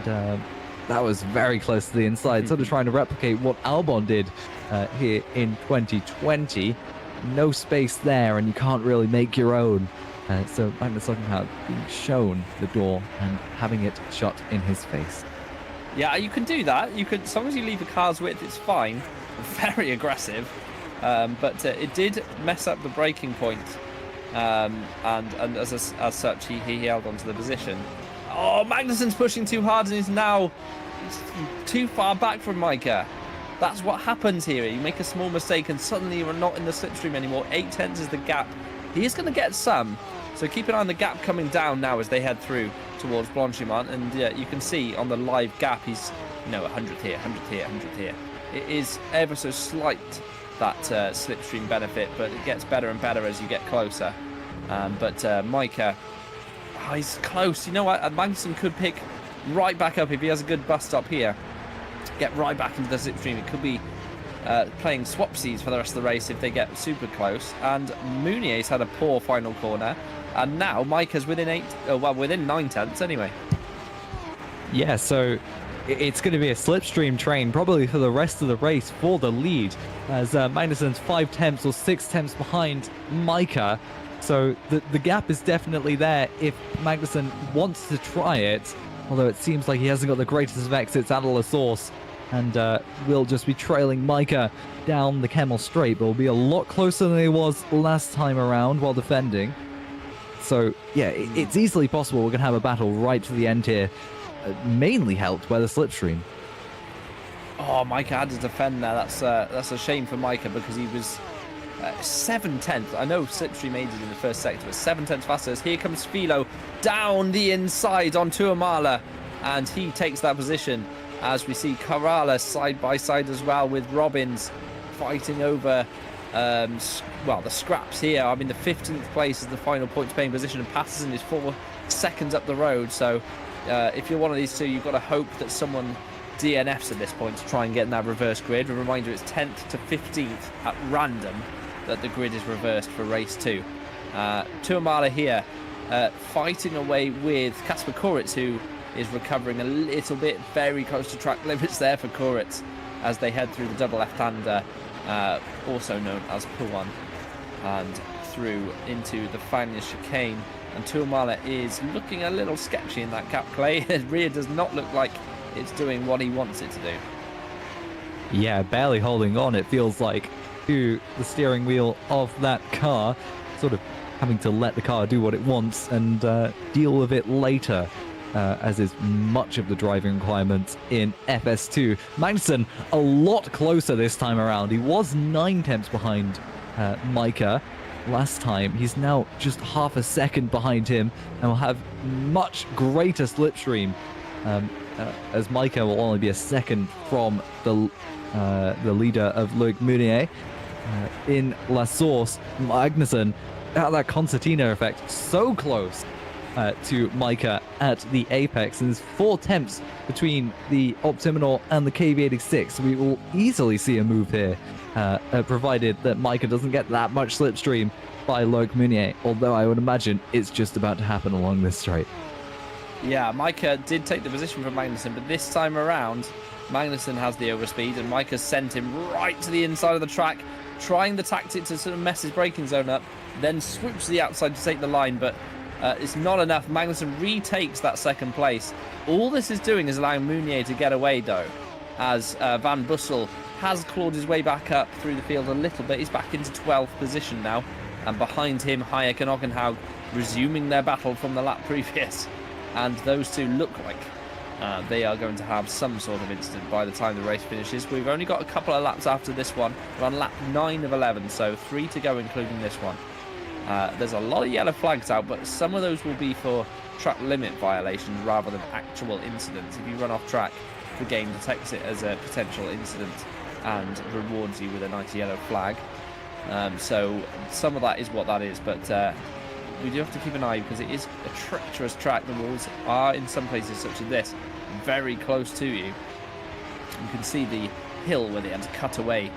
and that was very close to the inside, sort of trying to replicate what Albon did here in 2020. No space there, and you can't really make your own. So Magnus Ockenhout being shown the door and having it shut in his face. Yeah, you can do that. You could, as long as you leave the car's width, it's fine. Very aggressive, but it did mess up the braking point. And as such, he held onto the position. Oh, Magnusson's pushing too hard and is now too far back from Micah. That's what happens here. You make a small mistake and suddenly you're not in the slipstream anymore. 8 tenths is the gap. He is going to get some, so keep an eye on the gap coming down now as they head through towards Blanchimont. And you can see on the live gap, he's 100th here, 100th here, 100th here. It is ever so slight, that slipstream benefit, but it gets better and better as you get closer. But Micah, he's close. You know what? Magnusson could pick right back up if he has a good bus stop here. Get right back into the slipstream. It could be playing swapsies for the rest of the race if they get super close. And Mounier's had a poor final corner, and now Micah's within 9 tenths anyway. Yeah, so it's going to be a slipstream train probably for the rest of the race for the lead, as Magnusson's 5 tenths or 6 tenths behind Micah. So the gap is definitely there if Magnusson wants to try it, although it seems like he hasn't got the greatest of exits out of La Source, and will just be trailing Micah down the Camel Straight, but will be a lot closer than he was last time around while defending. So yeah, it's easily possible we're going to have a battle right to the end here, mainly helped by the slipstream. Oh, Micah had to defend there. That's a shame for Micah, because he was 7 tenths. I know slipstream aided in the first sector, but 7 tenths faster. As here comes Philo down the inside on Tuamala, and he takes that position. As we see Kerala side by side as well with Robbins fighting over the scraps here. I mean, the 15th place is the final points paying position, and Patterson is 4 seconds up the road. So if you're one of these two, you've got to hope that someone DNFs at this point to try and get in that reverse grid. A reminder, it's 10th to 15th at random that the grid is reversed for race 2. Tuamala here fighting away with Kasper Koritz, who is recovering a little bit, very close to track limits there for Koritz as they head through the double left-hander, also known as Puan, and through into the final chicane. And Tuamala is looking a little sketchy in that cap, Clay. His rear does not look like it's doing what he wants it to do. Yeah, barely holding on, it feels like, to the steering wheel of that car, sort of having to let the car do what it wants and deal with it later, as is much of the driving requirements in FS2. Magnussen a lot closer this time around. He was 9 tenths behind Micah last time. He's now just half a second behind him and will have much greater slipstream, as Micah will only be a second from the leader of Loic Meunier. In La Source, Magnussen had that concertina effect so close to Micah at the apex, and there's 4 tenths between the Optiminor and the KV86. We will easily see a move here, provided that Micah doesn't get that much slipstream by Loic Meunier, although I would imagine it's just about to happen along this straight. Yeah, Micah did take the position from Magnussen, but this time around, Magnussen has the overspeed, and Micah sent him right to the inside of the track, trying the tactic to sort of mess his braking zone up, then swoops to the outside to take the line, but it's not enough. Magnussen retakes that second place. All this is doing is allowing Meunier to get away, though, as Van Bussel has clawed his way back up through the field a little bit. He's back into 12th position now, and behind him, Hayek and Ockenhaug resuming their battle from the lap previous. And those two look like they are going to have some sort of incident by the time the race finishes. We've only got a couple of laps after this one. We're on lap 9 of 11, so 3 to go, including this one. There's a lot of yellow flags out, but some of those will be for track limit violations rather than actual incidents. If you run off track, the game detects it as a potential incident and rewards you with a nice yellow flag. So some of that is what that is, but we do have to keep an eye because it is a treacherous track. The walls are, in some places such as this, very close to you. You can see the hill where they had to cut away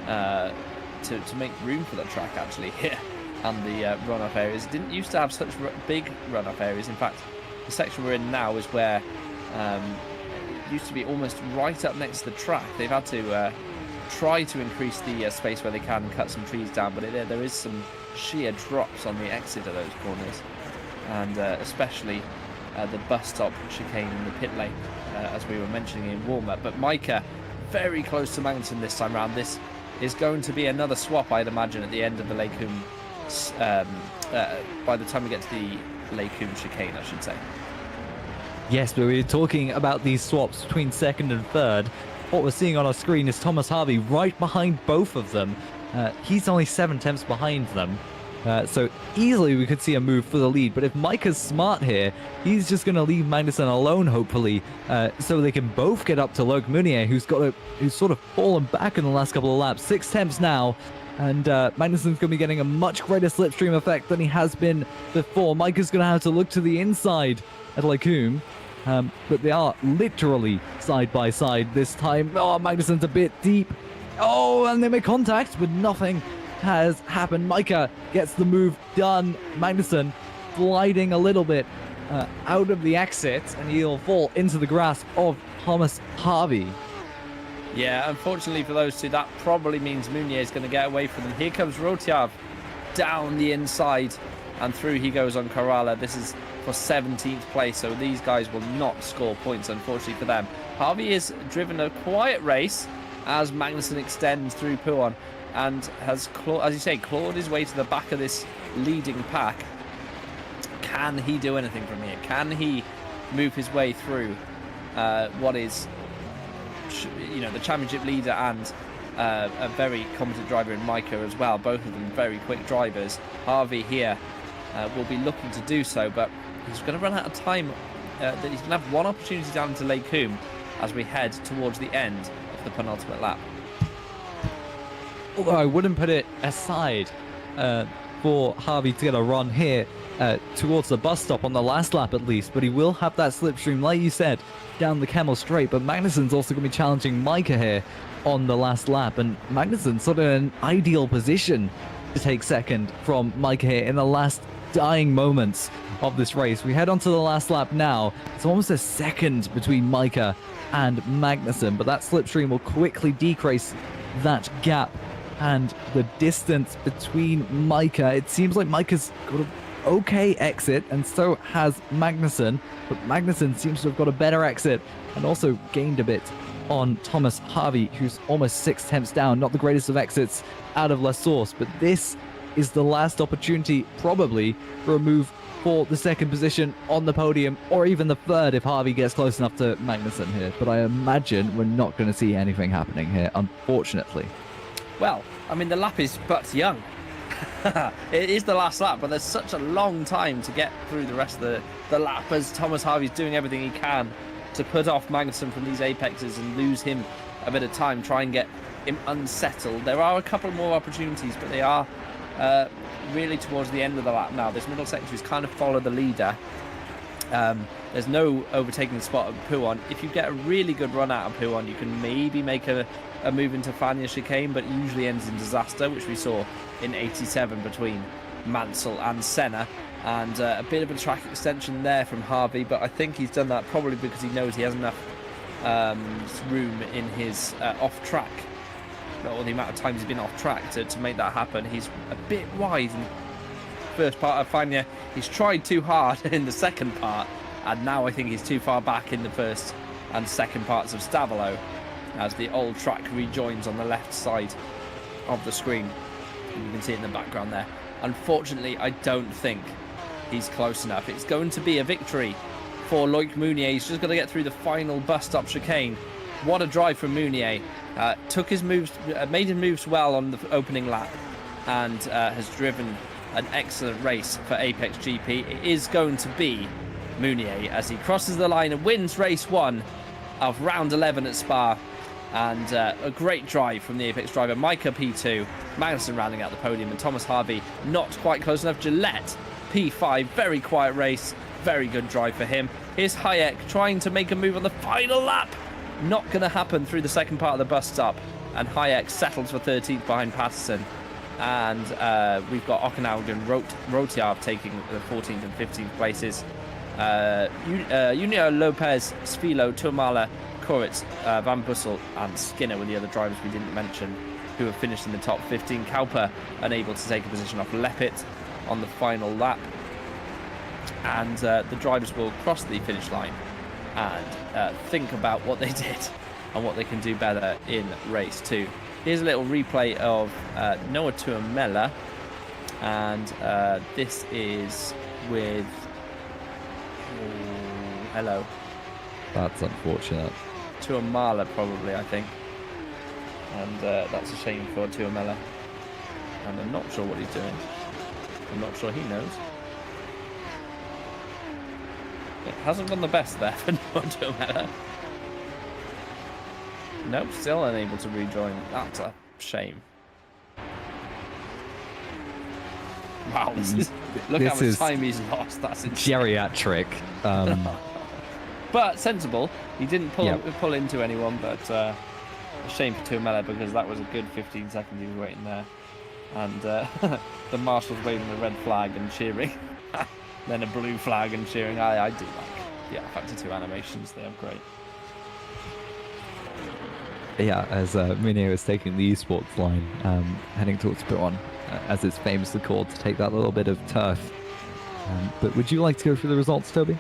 to make room for the track, actually, here. And the runoff areas didn't used to have such big runoff areas. In fact, the section we're in now is where it used to be almost right up next to the track. They've had to try to increase the space where they can and cut some trees down, but there is some sheer drops on the exit of those corners, and especially the bus stop chicane in the pit lane, as we were mentioning in warm-up. But Micah very close to Magnussen this time round. This is going to be another swap, I'd imagine, at the end of the Lake Coombe, by the time we get to the Lake Coombe chicane, I should say. Yes, but we're talking about these swaps between second and third. What we're seeing on our screen is Thomas Harvey right behind both of them. He's only 7 tenths behind them. So easily we could see a move for the lead. But if Micah's smart here, he's just going to leave Magnussen alone, hopefully, so they can both get up to Loic Meunier, who's sort of fallen back in the last couple of laps. 6 tenths now. And Magnussen's going to be getting a much greater slipstream effect than he has been before. Micah's going to have to look to the inside at Lake Coombe. But they are literally side by side this time. Oh, Magnussen's a bit deep. Oh, and they make contact, but nothing has happened. Micah gets the move done. Magnussen gliding a little bit out of the exit, and he'll fall into the grasp of Thomas Harvey. Yeah, unfortunately for those two, that probably means Meunier is going to get away from them. Here comes Rotiav down the inside, and through he goes on Corrala. This is for 17th place, so these guys will not score points, unfortunately for them. Harvey has driven a quiet race as Magnussen extends through Puan and has, as you say, clawed his way to the back of this leading pack. Can he do anything from here? Can he move his way through what is, the championship leader and a very competent driver in Micah as well, both of them very quick drivers? Harvey here will be looking to do so, but he's going to run out of time. He's going to have one opportunity down to Lake Coombe as we head towards the end of the penultimate lap. Although I wouldn't put it aside for Harvey to get a run here towards the bus stop on the last lap at least, but he will have that slipstream, like you said, down the Camel Straight. But Magnussen's also going to be challenging Micah here on the last lap, and Magnussen's sort of in an ideal position to take second from Micah here in the last dying moments of this race. We head on to the last lap now. It's almost a second between Micah and Magnussen, but that slipstream will quickly decrease that gap and the distance between Micah. It seems like Micah's got an okay exit, and so has Magnussen, but Magnussen seems to have got a better exit and also gained a bit on Thomas Harvey, who's almost 6 tenths down. Not the greatest of exits out of La Source, but this is the last opportunity probably for a move for the second position on the podium, or even the third if Harvey gets close enough to Magnussen here. But I imagine we're not going to see anything happening here, unfortunately. Well, I mean, the lap is but young. It is the last lap, but there's such a long time to get through the rest of the lap as Thomas Harvey's doing everything he can to put off Magnussen from these apexes and lose him a bit of time, try and get him unsettled. There are a couple more opportunities, but they are really towards the end of the lap now. This middle section is kind of follow the leader. There's no overtaking spot of Pouon. If you get a really good run out of Pouon, you can maybe make a move into Fania chicane, but it usually ends in disaster, which we saw in 87 between Mansell and Senna. And a bit of a track extension there from Harvey, but I think he's done that probably because he knows he has enough room in his off-track, or the amount of times he's been off-track to make that happen. He's a bit wide in the first part of Fania. He's tried too hard in the second part, and now I think he's too far back in the first and second parts of Stavolo, as the old track rejoins on the left side of the screen. And you can see it in the background there. Unfortunately, I don't think he's close enough. It's going to be a victory for Loic Mounier. He's just got to get through the final bus stop chicane. What a drive from Mounier. Took his moves, made his moves well on the opening lap, and has driven an excellent race for Apex GP. It is going to be Mounier as he crosses the line and wins race 1 of round 11 at Spa. And a great drive from the Apex driver, Micah P2, Magnussen rounding out the podium, and Thomas Harvey not quite close enough. Gillette P5, very quiet race, very good drive for him. Here's Hayek trying to make a move on the final lap. Not going to happen through the second part of the bus stop, and Hayek settles for 13th behind Patterson. And we've got Okanagan and Rotiar taking the 14th and 15th places. Junior Lopez, Sfilo, Tuamala, Koritz, Van Bussel and Skinner were the other drivers we didn't mention who have finished in the top 15. Cowper unable to take a position off Leppit on the final lap. And the drivers will cross the finish line and think about what they did and what they can do better in race 2. Here's a little replay of Noah Tuamela, and this is with... Oh, hello. That's unfortunate. Tuamala probably, I think. And that's a shame for Tuamela. And I'm not sure what he's doing. I'm not sure he knows. It hasn't gone the best there for Noah Tuamela. Nope, still unable to rejoin. That's a shame. Wow, look how much time he's lost. That's insane. Geriatric. But sensible. He didn't pull into anyone, but a shame for Tuamela because that was a good 15 seconds he was waiting there. And the marshals waving the red flag and cheering. Then a blue flag and cheering. I do like the Factor 2 animations. They are great. Yeah, as Mounier was taking the esports line, heading towards Pouon, as it's famously called, to take that little bit of turf. But would you like to go through the results, Toby?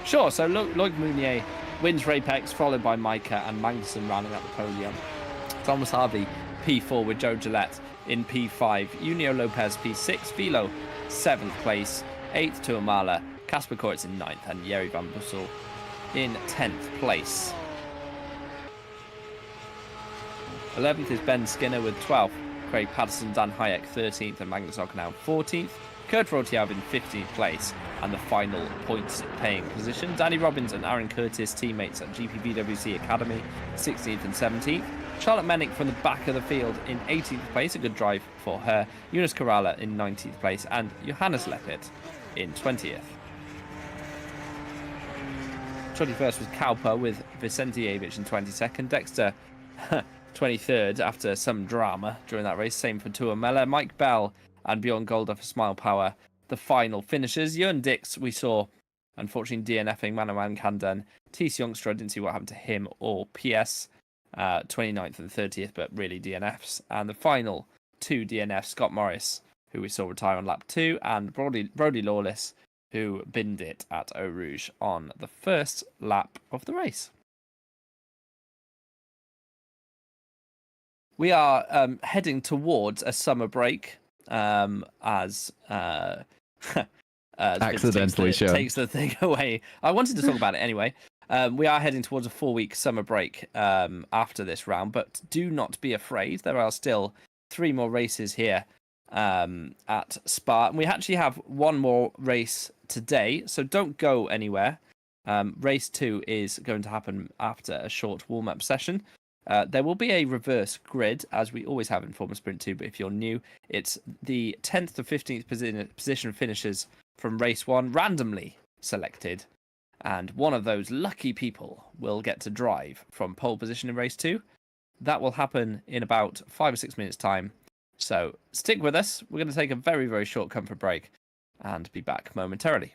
Sure. So Loic Mounier wins for Apex, followed by Micah and Magnussen rounding out the podium. Thomas Harvey P4 with Joe Gillette in P5. Junio Lopez P6. Philo 7th place. 8th Tuamala. Kasper Koritz in 9th. And Jere Van Bussel in 10th place. 11th is Ben Skinner with 12th. Craig Patterson, Dan Hayek 13th, and Magnus Okanow 14th. Kurt Rotiav in 15th place, and the final points paying position. Danny Robbins and Aaron Curtis, teammates at GPVWC Academy, 16th and 17th. Charlotte Mennick from the back of the field in 18th place, a good drive for her. Eunice Corrala in 19th place, and Johannes Leppit in 20th. 21st was Cowper with Vicente Avich in 22nd. Dexter 23rd after some drama during that race. Same for Tuamela. Mike Bell and Bjorn Golder for Smile Power the final finishers. Jörn Dix, we saw, unfortunately, DNFing Manawan Kandan. TC Youngster, I didn't see what happened to him or PS, 29th and 30th, but really DNFs. And the final 2 DNFs, Scott Morris, who we saw retire on lap 2, and Brody Lawless, who binned it at Eau Rouge on the first lap of the race. We are heading towards a summer break as accidentally takes the thing away. I wanted to talk about it anyway. We are heading towards a 4-week summer break after this round, but do not be afraid. There are still 3 more races here at Spa. And we actually have 1 more race today, so don't go anywhere. Race 2 is going to happen after a short warm-up session. There will be a reverse grid, as we always have in Formula Sprint 2, but if you're new, it's the 10th to 15th position finishers from race 1, randomly selected, and one of those lucky people will get to drive from pole position in race 2. That will happen in about 5 or 6 minutes' time, so stick with us. We're going to take a very, very short comfort break and be back momentarily.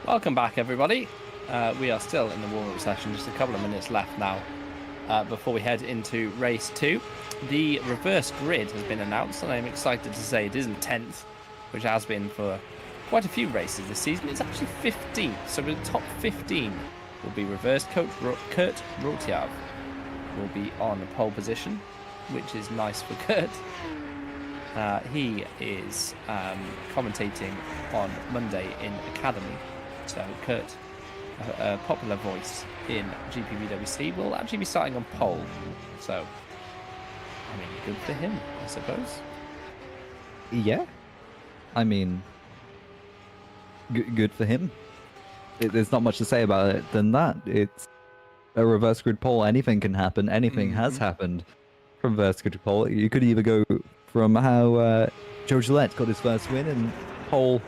Welcome back, everybody. We are still in the warm-up session, just a couple of minutes left now before we head into race 2. The reverse grid has been announced, and I'm excited to say it isn't 10th, which has been for quite a few races this season. It's actually 15th, so the top 15 will be reversed. Kurt Rotiav will be on pole position, which is nice for Kurt. He is commentating on Monday in Academy. So Kurt, a popular voice in GPVWC, will actually be starting on pole. So, I mean, good for him, I suppose. Yeah. I mean, good for him. There's not much to say about it than that. It's a reverse grid pole. Anything can happen. Anything has happened from reverse grid pole. You could either go from how Joe Gillette got his first win in pole,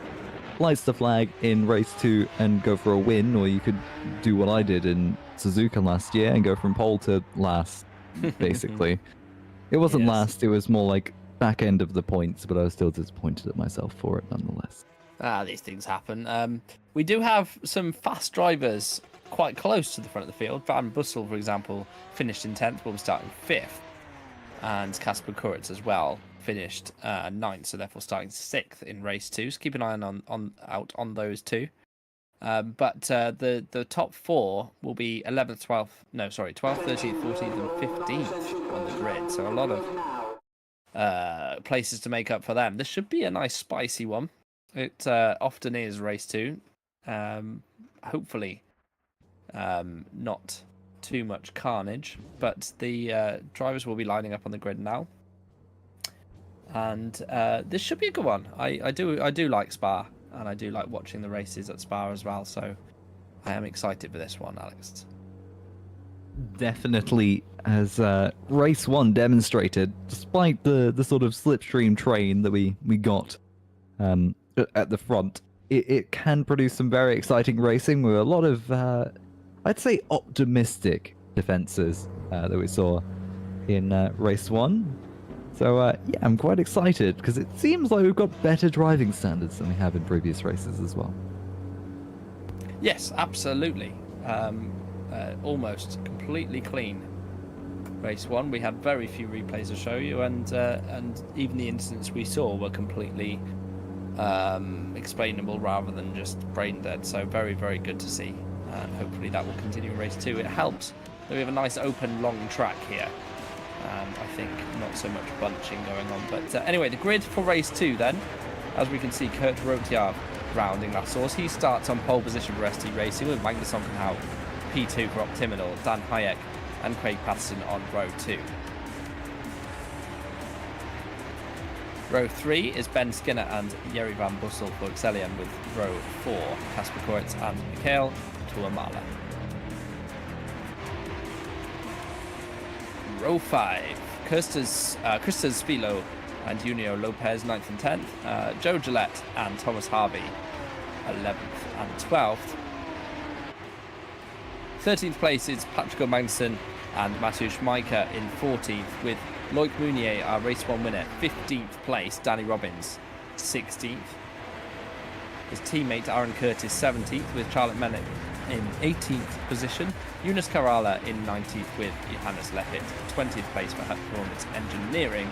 lights the flag in race 2 and go for a win, or you could do what I did in Suzuka last year and go from pole to last, basically. It wasn't last, it was more like back end of the points, but I was still disappointed at myself for it nonetheless. These things happen. We do have some fast drivers quite close to the front of the field. Van Bussel, for example, finished in 10th, will be starting 5th. And Kasper Kuritz as well finished 9th, so therefore starting 6th in race 2. So keep an eye out on those two. But the top 4 will be 11th, 12th, 13th, 14th, and 15th on the grid. So a lot of places to make up for them. This should be a nice spicy one. It often is race 2. Hopefully not too much carnage, but the drivers will be lining up on the grid now. And this should be a good one. I do like Spa, and I do like watching the races at Spa as well, so I am excited for this one, Alex. Definitely, as race 1 demonstrated, despite the sort of slipstream train that we got at the front, it can produce some very exciting racing with a lot of, I'd say, optimistic defenses that we saw in race 1. So, yeah, I'm quite excited because it seems like we've got better driving standards than we have in previous races as well. Yes, absolutely. Almost completely clean race 1. We had very few replays to show you, and even the incidents we saw were completely explainable rather than just brain dead. So very, very good to see. And hopefully that will continue in race 2. It helps that we have a nice open long track here. I think not so much bunching going on. But anyway, the grid for race 2 then. As we can see, Kurt Rotiav rounding that source. He starts on pole position for ST Racing with Magnus Onkenhout P2 for Optiminal, Dan Hayek and Craig Patterson on row 2. Row 3 is Ben Skinner and Jeri Van Bussel for Excellion, with row 4 Kasper Kuritz and Mikhail Tuamala. Row 5, Christos Spilo and Junio Lopez 9th and 10th, Joe Gillette and Thomas Harvey 11th and 12th. 13th place is Patrick Magnussen and Matthew Schmeicher in 14th, with Loic Mounier, our race 1 winner, 15th place, Danny Robbins 16th. His teammate Aaron Curtis 17th, with Charlotte Menick in 18th position, Yunus Karala in 19th with Johannes Leppit, 20th place for Performance Engineering.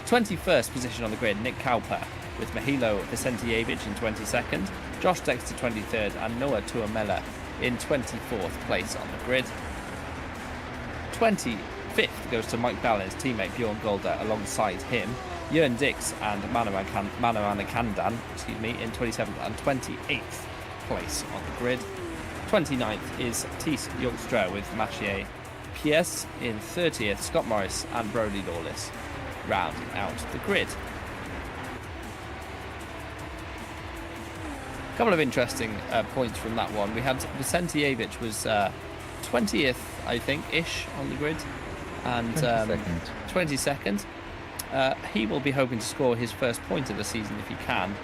21st position on the grid, Nick Cowper with Mihajlo Vicentijevic in 22nd, Josh Dexter 23rd and Noah Tuamela in 24th place on the grid. 25th goes to Mike Ballin's teammate Bjorn Golder alongside him, Jörn Dix and Manu Anakandan in 27th and 28th place on the grid. 29th is Thies Jongstra with Mathieu Pies in 30th, Scott Morris and Brody Lawless rounding out the grid. A couple of interesting points from that one. We had Vicentijevic was 20th, I think, ish on the grid, and 22nd. He will be hoping to score his first point of the season if he can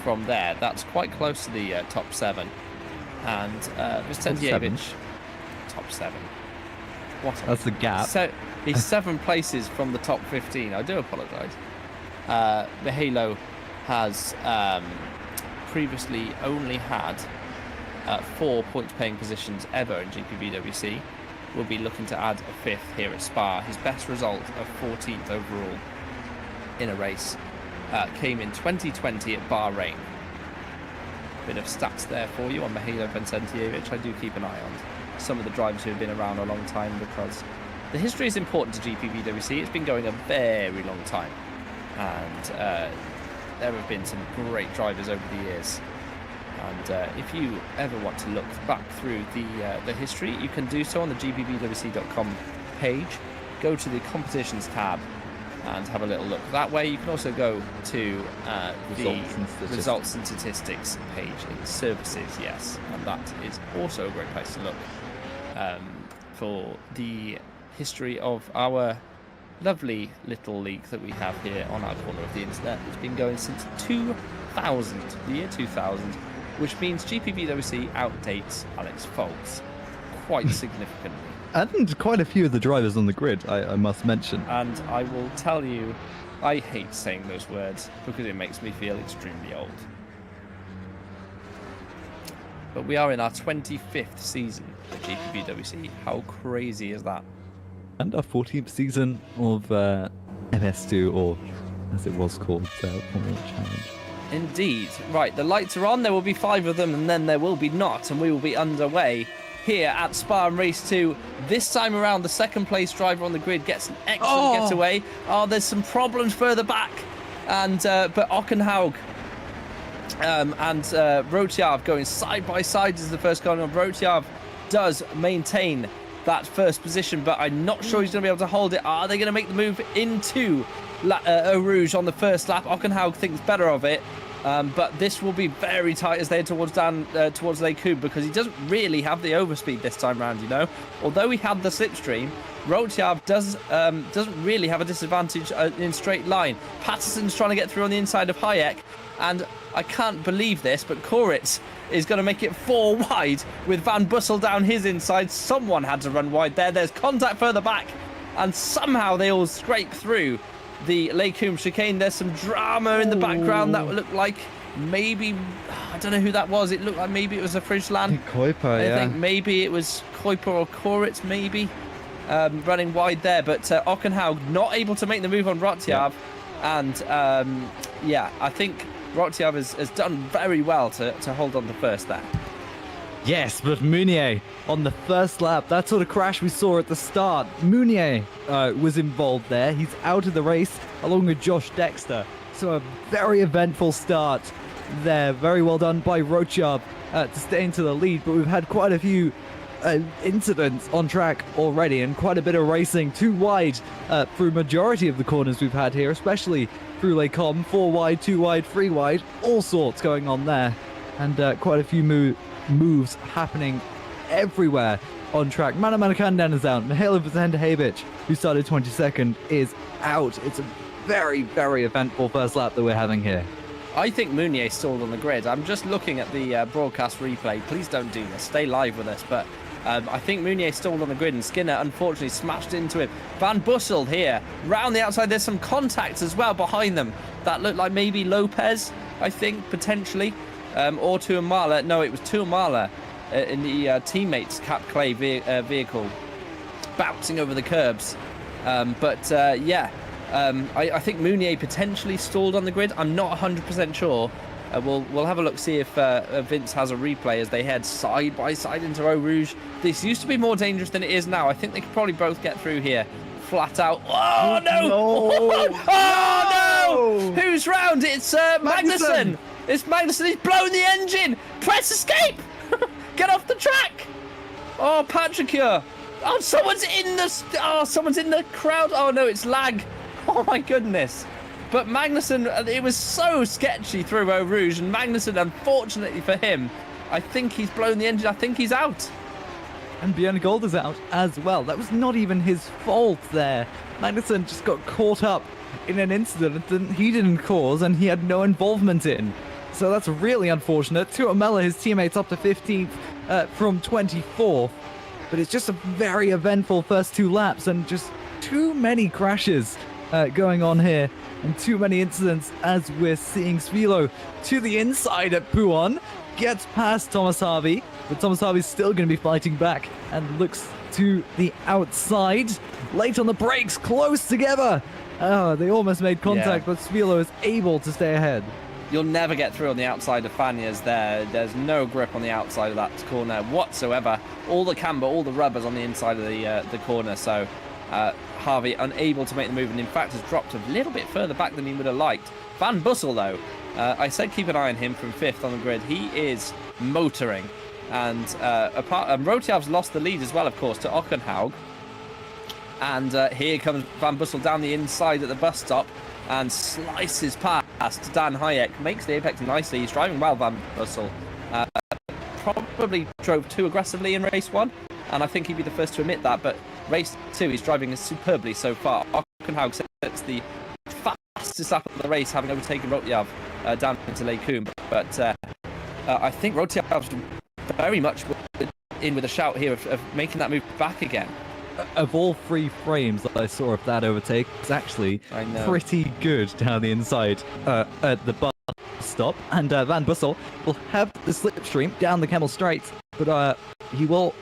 from there. That's quite close to the top 7. And Vicentijevic, top 7. What? That's the gap. So he's 7 places from the top 15. I do apologise. Mihajlo has previously only had 4 point-paying positions ever in GPVWC. Will be looking to add a 5th here at Spa. His best result of 14th overall in a race came in 2020 at Bahrain. Bit of stats there for you on Mihailo Vincentievich. I do keep an eye on some of the drivers who have been around a long time, because the history is important to GPVWC. It's been going a very long time, and there have been some great drivers over the years. And if you ever want to look back through the history, you can do so on the GPVWC.com page. Go to the competitions tab and have a little look that way. You can also go to the results and statistics page in services, yes, and that is also a great place to look for the history of our lovely little league that we have here on our corner of the internet. It's been going since 2000, the year 2000, which means GPVWC outdates Alex Foulkes quite significantly. And quite a few of the drivers on the grid, I must mention. And I will tell you, I hate saying those words because it makes me feel extremely old. But we are in our 25th season of GPVWC. How crazy is that? And our 14th season of MS2, or as it was called, Formula Challenge. Indeed. Right, the lights are on. There will be 5 of them, and then there will be not, and we will be underway here at Spa and Race 2. This time around, the second place driver on the grid gets an excellent getaway. Oh, there's some problems further back, and but Ockenhaug and Rotjav going side by side as the first car. Rotjav does maintain that first position, but I'm not sure he's going to be able to hold it. Are they going to make the move into Eau Rouge on the first lap? Ockenhaug thinks better of it, but this will be very tight as they head towards Les Coubes, because he doesn't really have the overspeed this time round, you know. Although he had the slipstream, Rotjav doesn't really have a disadvantage in straight line. Patterson's trying to get through on the inside of Hayek, and I can't believe this, but Koritz is going to make it 4 wide with Van Bussel down his inside. Someone had to run wide there. There's contact further back, and somehow they all scrape through the Les Combes chicane. There's some drama in the background. That looked like maybe, I don't know who that was. It looked like maybe it was a Frischland. Kuiper, yeah. I think maybe it was Kuiper or Koritz, maybe, running wide there. But Ockenhaug not able to make the move on Rotjav. Yeah. And yeah, I think Rotjav has done very well to hold on to first there. Yes, but Meunier on the first lap, that sort of crash we saw at the start, Meunier was involved there. He's out of the race along with Josh Dexter. So a very eventful start there. Very well done by Rotjav to stay into the lead, but we've had quite a few incidents on track already, and quite a bit of racing too wide through majority of the corners we've had here, especially through Les Combes. 4 wide, 2 wide, 3 wide, all sorts going on there, and quite a few moves happening everywhere on track. Mana Manakandan is out. Mihailo Vincentievich, who started 22nd, is out. It's a very, very eventful first lap that we're having here. I think Meunier stalled on the grid. I'm just looking at the broadcast replay. Please don't do this. Stay live with us. But I think Meunier stalled on the grid, and Skinner unfortunately smashed into him. Van Bussel here. Round the outside, there's some contacts as well behind them. That looked like maybe Lopez, I think, potentially. Or Tuamala. No, it was Tuamala in the teammates Cap Clay vehicle, bouncing over the curbs. Yeah, I think Meunier potentially stalled on the grid. I'm not 100% sure. We'll have a look, see if Vince has a replay as they head side by side into Eau Rouge. This used to be more dangerous than it is now. I think they could probably both get through here flat out. Oh no! Oh no! Who's round? It's Magnussen. It's Magnussen. He's blown the engine. Press escape. Get off the track. Oh, Patricure. Oh, someone's in the crowd. Oh no, it's lag. Oh my goodness. But Magnussen, it was so sketchy through Eau Rouge, and Magnussen, unfortunately for him, I think he's blown the engine. I think he's out. And Björn Gold is out as well. That was not even his fault there. Magnussen just got caught up in an incident that he didn't cause and he had no involvement in. So that's really unfortunate. Tuamela, his teammates, up to 15th from 24th. But it's just a very eventful first 2 laps, and just too many crashes going on here, and too many incidents as we're seeing Svilo to the inside at Pouon. gets past Thomas Harvey, but Thomas Harvey's still going to be fighting back and looks to the outside. Late on the brakes, close together. Oh, they almost made contact, but Svilo is able to stay ahead. You'll never get through on the outside of Fanya's there. There's no grip on the outside of that corner whatsoever. All the camber, all the rubber's on the inside of the corner. So Harvey unable to make the move, and in fact has dropped a little bit further back than he would have liked. Van Bussel, though, I said keep an eye on him from 5th on the grid. He is motoring. And Rotiav's lost the lead as well, of course, to Ockenhaug. And here comes Van Bussel down the inside at the bus stop and slices past Dan Hayek, makes the apex nicely. He's driving well, Van Bussel. Probably drove too aggressively in race 1, and I think he'd be the first to admit that, but race 2 he's driving superbly so far. Ockenhaug sets the fastest lap of the race, having overtaken Rotiav down into Lake Coombe, but I think Rotiav's very much in with a shout here of making that move back again. Of all 3 frames that I saw of that overtake, it's actually pretty good down the inside at the bus stop. And Van Bussel will have the slipstream down the Camel Straight, but he will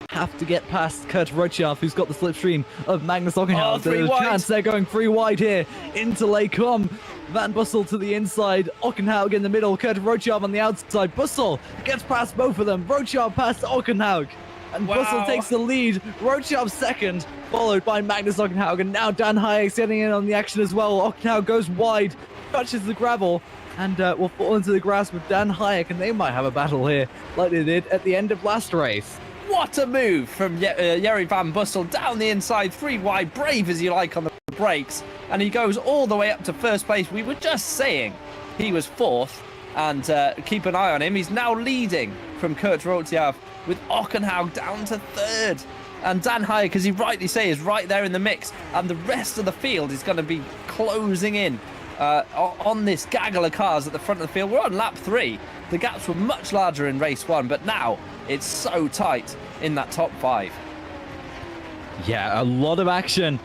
have to get past Kurt Rochav, who's got the slipstream of Magnus Ockenhaug. There's a chance they're going 3 wide here into Lake Coombe. Van Bussel to the inside, Ockenhaug in the middle, Kurt Rochav on the outside. Bussel gets past both of them. Rochav past Ockenhaug. And Bussel takes the lead. Rochav second, followed by Magnus Ockenhaug. And now Dan Hayek getting in on the action as well. Ockenhaug goes wide, touches the gravel, and will fall into the grass with Dan Hayek. And they might have a battle here, like they did at the end of last race. What a move from Jere Van Bussel down the inside, 3 wide, brave as you like on the brakes. And he goes all the way up to first place. We were just saying he was 4th. And keep an eye on him. He's now leading from Kurt Rotiav, with Ockenhaug down to 3rd. And Dan Hayek, as you rightly say, is right there in the mix. And the rest of the field is going to be closing in on this gaggle of cars at the front of the field. We're on lap 3. The gaps were much larger in race 1, but now it's so tight in that top 5. Yeah, a lot of action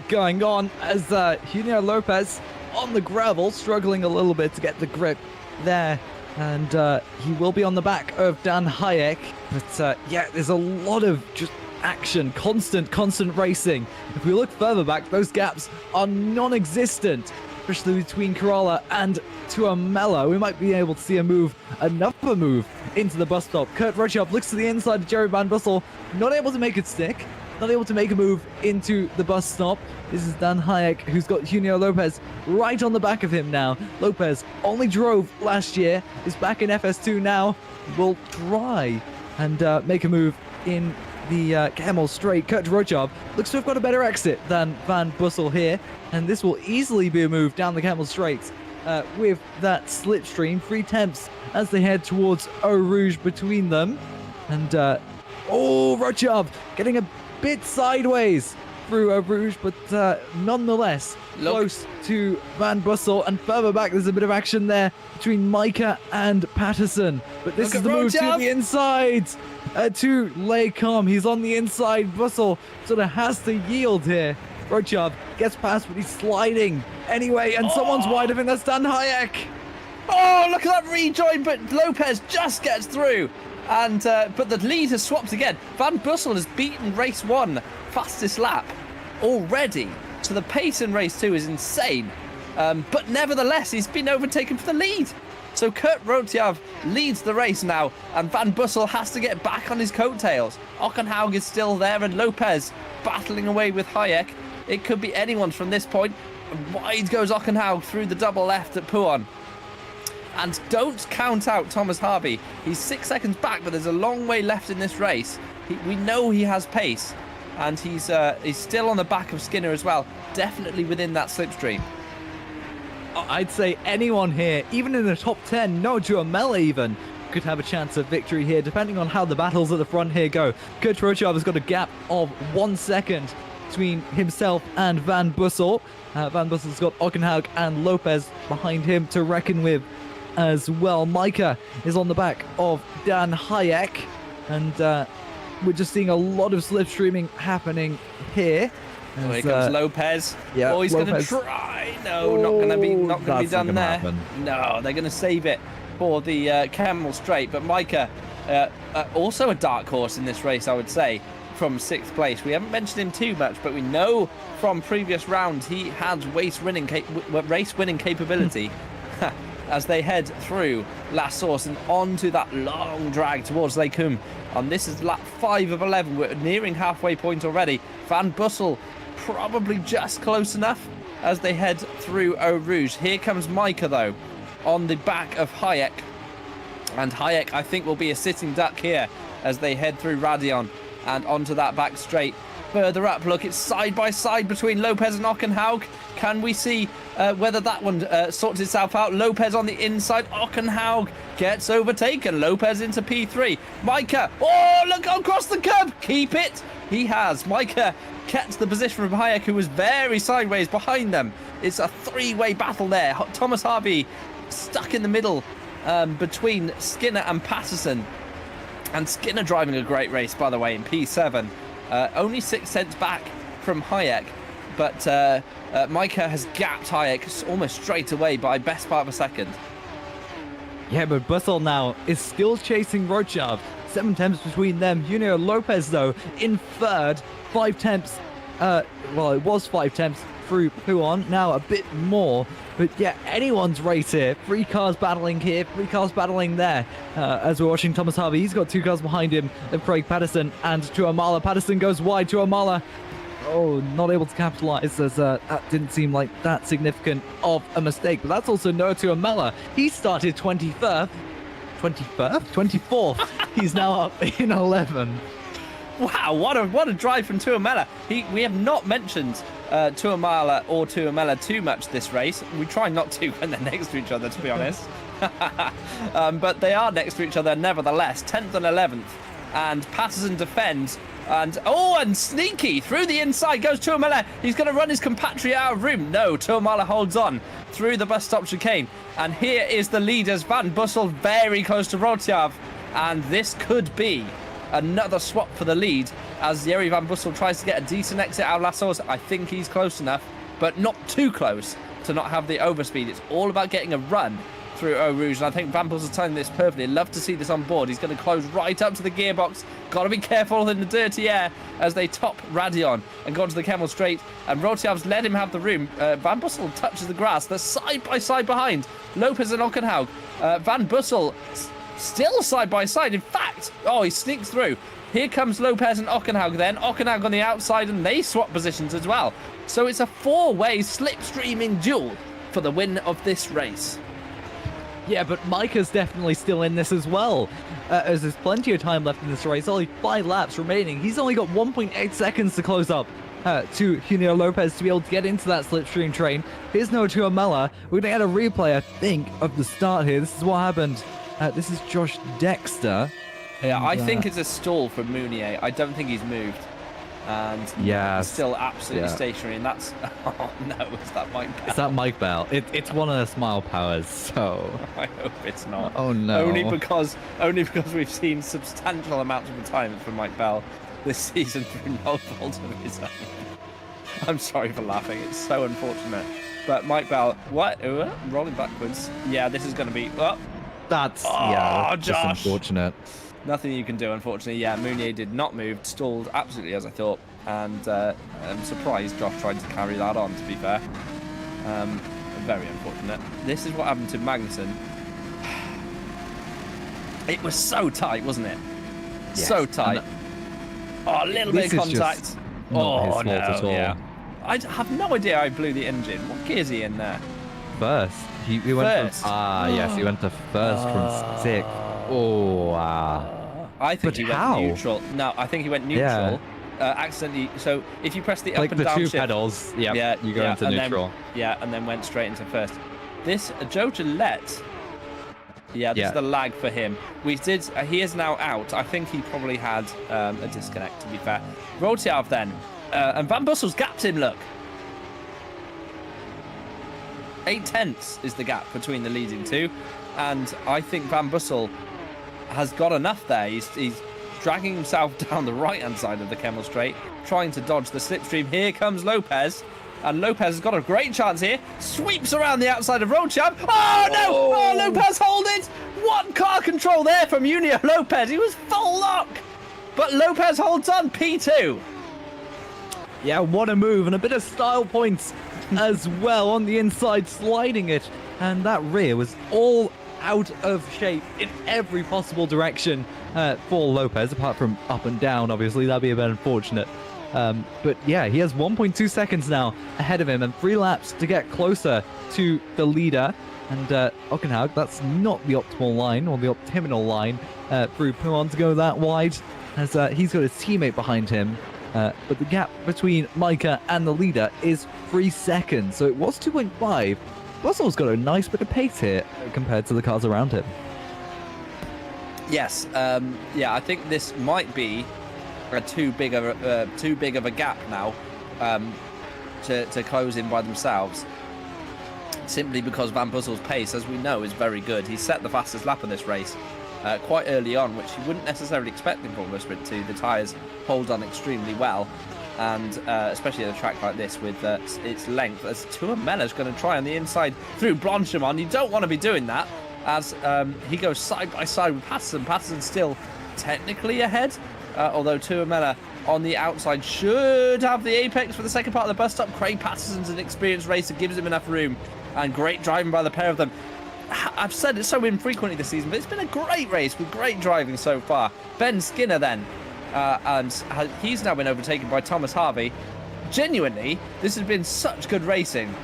going on as Junio Lopez on the gravel, struggling a little bit to get the grip there. And he will be on the back of Dan Hayek. But yeah, there's a lot of just action, constant racing. If we look further back, those gaps are non-existent, especially between Corolla and Tuamela. We might be able to see another move into the bus stop. Kurt Rochav looks to the inside of Jere Van Bussel, not able to make it stick, not able to make a move into the bus stop. This is Dan Hayek, who's got Junio Lopez right on the back of him now. Lopez only drove last year, is back in FS2 now, will try and make a move in the Camel Straight. Kurt Rochav looks to have got a better exit than Van Bussel here, and this will easily be a move down the Camel Straight with that slipstream, 3/10 as they head towards Eau Rouge between them. And Rochav getting a bit sideways through Eau Rouge, but nonetheless close to Van Bussel. And further back, there's a bit of action there between Micah and Patterson. But this is the move to the inside to Lake Coombe. He's on the inside. Bussel sort of has to yield here. Rochav gets past, but he's sliding anyway, and someone's wide. I think that's Dan Hayek. Oh, look at that rejoin, but Lopez just gets through. And but the lead has swapped again. Van Bussel has beaten race 1 fastest lap already. So the pace in race 2 is insane. But nevertheless, he's been overtaken for the lead. So Kurt Rotiav leads the race now, and Van Bussel has to get back on his coattails. Ockenhaug is still there, and Lopez battling away with Hayek. It could be anyone's from this point. Wide goes Ockenhaug through the double left at Pouan. And don't count out Thomas Harvey. He's 6 seconds back, but there's a long way left in this race. We know he has pace, and he's still on the back of Skinner as well. Definitely within that slipstream. I'd say anyone here, even in the top 10, no Tuamela even, could have a chance of victory here, depending on how the battles at the front here go. Kurt Rochav has got a gap of 1 second between himself and Van Bussel. Van Bussel's got Ockenhaug and Lopez behind him to reckon with as well. Micah is on the back of Dan Hayek, and we're just seeing a lot of slipstreaming happening here. Here comes Lopez. Yeah, he's going to try. No, not going to be done there. Happen. No, they're going to save it. for the Camel Straight. But Micah, also a dark horse in this race, I would say, from 6th place. We haven't mentioned him too much, but we know from previous rounds he has race-winning capability as they head through La Source and onto that long drag towards Lake Coombe. And this is lap 5 of 11. We're nearing halfway point already. Van Bussel probably just close enough as they head through Eau Rouge. Here comes Micah, though, on the back of Hayek. And Hayek, I think, will be a sitting duck here as they head through Radion and onto that back straight. Further up, look, it's side by side between Lopez and Ockenhaug. Can we see whether that one sorts itself out? Lopez on the inside. Ockenhaug gets overtaken. Lopez into P3. Micah, oh, look across the curb. Keep it. He has. Micah kept the position from Hayek, who was very sideways behind them. It's a three-way battle there. Thomas Harvey stuck in the middle between Skinner and Patterson. And Skinner driving a great race, by the way, in P7. Only 6 cents back from Hayek. But Micah has gapped Hayek almost straight away by best part of a second. Yeah, but Bussel now is still chasing Rochav. 7 tenths between them. Junior Lopez, though, in 3rd. 5 tenths. Well, it was 5 tenths through Puon. Now a bit more. But yeah, anyone's race here. 3 cars battling here, 3 cars battling there. As we're watching Thomas Harvey, he's got 2 cars behind him of Craig Patterson and Tuamala. Patterson goes wide. Tuamala, oh, not able to capitalize as that didn't seem like that significant of a mistake. But that's also no Tuamala. He started 24th. He's now up in 11th. Wow, what a drive from Tuamala. We have not mentioned Tuamala or Tuamala too much this race. We try not to when they're next to each other, to be honest. But they are next to each other nevertheless. 10th and 11th. And Patterson defends. And sneaky through the inside goes Tuamala. He's going to run his compatriot out of room. No, Tuamala holds on through the bus stop chicane. And here is the leaders. Van Bussel very close to Rotjav. And this could be another swap for the lead as Jiri Van Bussel tries to get a decent exit out of La Source. I think he's close enough, but not too close to not have the overspeed. It's all about getting a run through Eau Rouge, and I think Van Bussel's timing this perfectly. I'd love to see this on board. He's going to close right up to the gearbox. Got to be careful in the dirty air as they top Radion and go to the Camel Straight, and Rotjav's let him have the room. Van Bussel touches the grass. They're side by side behind Lopez and Ockenhaug. Van Bussel still side by side. In fact, he sneaks through. Here comes Lopez and Ockenhaug then. Ockenhaug on the outside, and they swap positions as well. So it's a 4-way slipstreaming duel for the win of this race. Yeah, but Micah's definitely still in this as well. As there's plenty of time left in this race. Only 5 laps remaining. He's only got 1.8 seconds to close up to Junior Lopez to be able to get into that slipstream train. Here's no Tuamala. We're going to get a replay, I think, of the start here. This is what happened. This is Josh Dexter. Yeah, I think it's a stall for Mounier. I don't think he's moved. And he's still absolutely stationary. And that's... Oh, no, is that Mike Bell? Is that Mike Bell? It's one of the smile powers, so... I hope it's not. Oh, no. Only because we've seen substantial amounts of retirement from Mike Bell this season through no fault of his own. I'm sorry for laughing. It's so unfortunate. But Mike Bell... What? Rolling backwards. Yeah, this is going to be... That's Josh. just unfortunate. Nothing you can do, unfortunately. Yeah, Mounier did not move, stalled absolutely as I thought, and I'm surprised Josh tried to carry that on, to be fair. Very unfortunate. This is what happened to Magnussen. It was so tight, wasn't it? Yes, so tight. A little bit of contact. Not his fault at all. Yeah. I have no idea how he blew the engine. What gear is he in there? First. He went first. From... yes, he went to first from 6th. I think he went neutral. No, I think he went neutral. Yeah. Accidentally. So if you press the up and down the 2 shift, pedals, you go into neutral. And then went straight into first. This Joe Gillette. Yeah, this is the lag for him. He is now out. I think he probably had a disconnect, to be fair. Rotjav then. And Van Bussel's gapped him, look. 8 tenths is the gap between the leading 2. And I think Van Bussel has got enough there. He's dragging himself down the right-hand side of the Camel Straight, trying to dodge the slipstream. Here comes Lopez. And Lopez has got a great chance here. Sweeps around the outside of Roadchamp. Oh, no! Oh, Lopez hold it! What car control there from Junior Lopez? He was full lock! But Lopez holds on, P2. Yeah, what a move, and a bit of style points as well on the inside, sliding it. And that rear was all out of shape in every possible direction for Lopez, apart from up and down, obviously. That'd be a bit unfortunate. But yeah, he has 1.2 seconds now ahead of him and 3 laps to get closer to the leader. And Ockenhaug, that's not the optimal line or the optimal line through Pouon to go that wide, as he's got his teammate behind him. But the gap between Micah and the leader is 3 seconds. So it was 2.5. Russell's got a nice bit of pace here compared to the cars around him. Yes, yeah, I think this might be too big of a gap now to close in by themselves. Simply because Van Bussel's pace, as we know, is very good. He set the fastest lap of this race quite early on, which you wouldn't necessarily expect in Formula Sprint 2. The tyres hold on extremely well, and especially at a track like this with its length. As Tuamella's going to try on the inside through Blanchimont. You don't want to be doing that, as he goes side by side with Patterson. Patterson's still technically ahead, although Tuamella on the outside should have the apex for the second part of the bus stop. Craig Patterson's an experienced racer, gives him enough room, and great driving by the pair of them. I've said it so infrequently this season, but it's been a great race with great driving so far. Ben Skinner then, and he's now been overtaken by Thomas Harvey. Genuinely, this has been such good racing.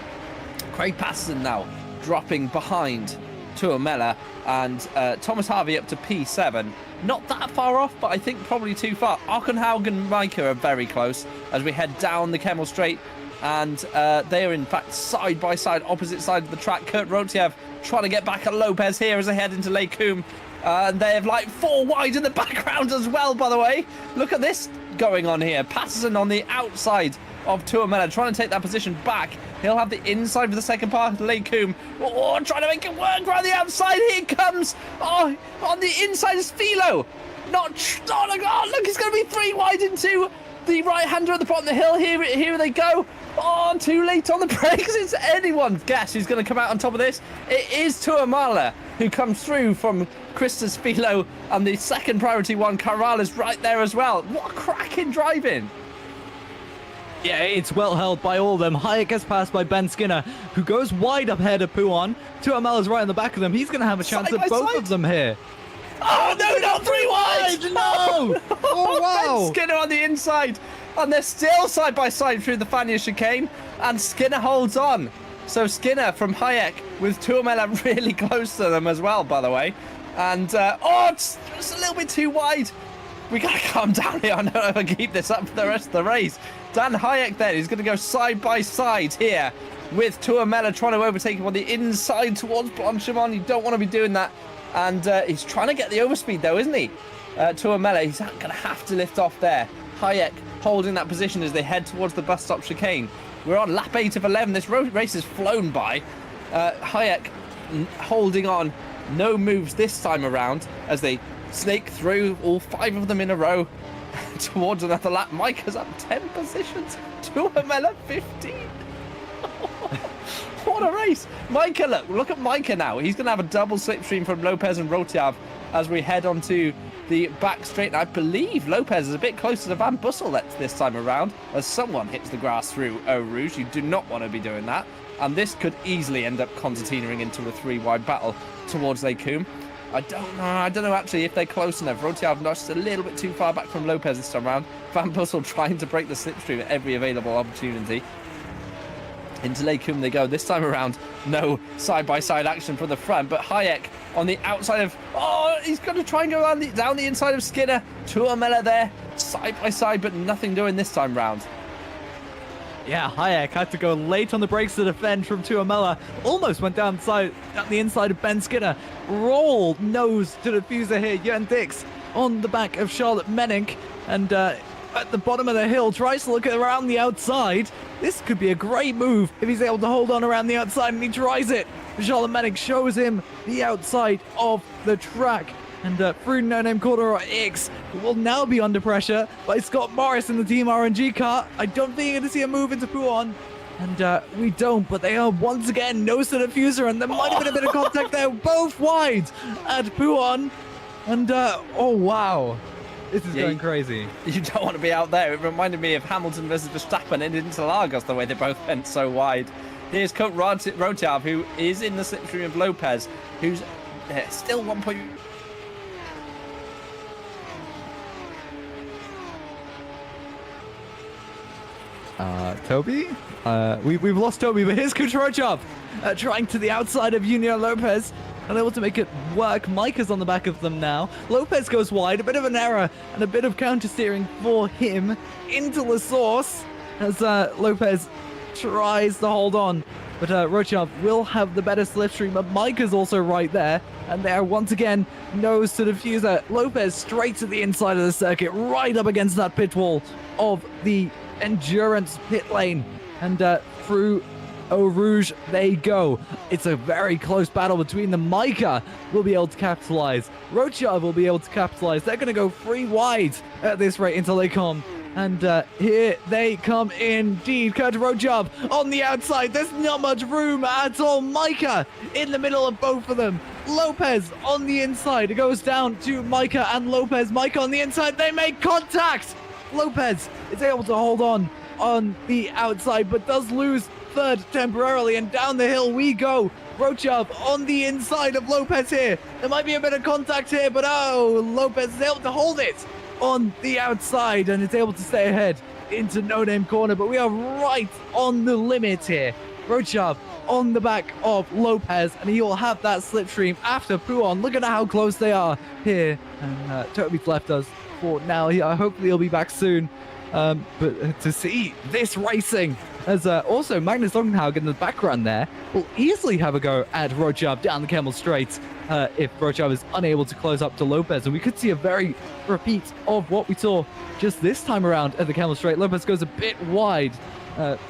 Craig Patterson now dropping behind Tuamella, and Thomas Harvey up to P7. Not that far off, but I think probably too far. Ockenhaug and Micah are very close as we head down the Kemmel Straight, and they are in fact side by side, opposite side of the track. Kurt Rotiev trying to get back at Lopez here as they head into Lake Coombe. And they have like 4 wide in the background as well, by the way. Look at this going on here. Patterson on the outside of Tuamella, trying to take that position back. He'll have the inside for the second part of Lake Coombe. Oh, trying to make it work around the outside. Here it comes. Oh, on the inside is Philo. Oh, look, it's going to be 3 wide into the right-hander at the bottom of the hill. Here they go. Oh, too late on the brakes. It's anyone's guess who's going to come out on top of this. It is Tuamala who comes through from Christos Philo, and the second priority one, Carral, is right there as well. What a cracking driving. Yeah, it's well held by all of them. Hayek gets passed by Ben Skinner, who goes wide up ahead of Pouon. Tuamela's right in the back of them. He's going to have a chance at both of them here. Oh, no, not 3 wide! No! Oh, wow! Ben Skinner on the inside, and they're still side by side through the Fania chicane, and Skinner holds on. So Skinner from Hayek with Tuamella really close to them as well, by the way. And, it's a little bit too wide. We got to calm down here. I don't know if I can keep this up for the rest of the race. Dan Hayek then is going to go side by side here with Tuamella trying to overtake him on the inside towards Blanchimont. You don't want to be doing that. And he's trying to get the overspeed though, isn't he? Tuamella, he's going to have to lift off there. Hayek holding that position as they head towards the bus stop chicane. We're on lap 8 of 11. This race has flown by. Hayek holding on. No moves this time around as they snake through all 5 of them in a row towards another lap. Micah's up 10 positions. Tuamella 15. What a race. Micah, look at Micah now. He's going to have a double slipstream from Lopez and Rotiav as we head onto the back straight. And I believe Lopez is a bit closer to Van Bussel this time around as someone hits the grass through Eau Rouge. You do not want to be doing that. And this could easily end up concertinaing into a 3-wide battle towards Lake Coombe. I don't know actually if they're close enough. Rotiav just a little bit too far back from Lopez this time around. Van Bussel trying to break the slipstream at every available opportunity. Into Lake Coombe they go. This time around, no side-by-side action from the front, but Hayek on the outside of... Oh, he's going to try and go down the inside of Skinner. Tuamella there, side-by-side, but nothing doing this time round. Yeah, Hayek had to go late on the brakes to defend from Tuamella. Almost went down the inside of Ben Skinner. Rolled nose to the diffuser here. Jan Dix on the back of Charlotte Menink. And at the bottom of the hill, tries to look around the outside. This could be a great move if he's able to hold on around the outside, and he tries it. Charlotte Menink shows him the outside of the track. And through no-name Corduroy X will now be under pressure by Scott Morris in the Team RNG car. I don't think you're going to see a move into Pouon. And we don't, but they are once again nose to the diffuser, and there might have been a bit of contact there, both wide at Puon. And oh wow, this is going crazy. You don't want to be out there. It reminded me of Hamilton versus Verstappen in Interlagos, the way they both went so wide. Here's Cote Rotiav, who is in the slipstream of Lopez, who's still 1 point. Toby? We've lost Toby, but here's Kucherachov trying to the outside of Junior Lopez, unable to make it work. Mike is on the back of them now. Lopez goes wide, a bit of an error and a bit of counter steering for him into the source as Lopez tries to hold on. But Rochov will have the better slipstream, but Mike is also right there. And there, once again, nose to the diffuser. Lopez straight to the inside of the circuit, right up against that pit wall of the endurance pit lane. And through Eau Rouge they go. It's a very close battle between them. Micah will be able to capitalize. Rochov will be able to capitalize. They're going to go 3 wide at this rate until they come. And here they come indeed. Kurt Rochov on the outside. There's not much room at all. Micah in the middle of both of them. Lopez on the inside. It goes down to Micah and Lopez. Micah on the inside. They make contact. Lopez is able to hold on the outside, but does lose third temporarily. And down the hill we go. Rochov on the inside of Lopez here. There might be a bit of contact here, but oh, Lopez is able to hold it on the outside and it's able to stay ahead into No Name Corner, but we are right on the limit here. Rochov on the back of Lopez, and he will have that slipstream after Puon. Look at how close they are here. And Toby's left us for now. Hopefully he'll be back soon. But to see this racing, as also Magnus Ockenhaug in the background there will easily have a go at Rochov down the Camel Straight if Rochov is unable to close up to Lopez. And we could see a very repeat of what we saw just this time around at the Camel Straight. Lopez goes a bit wide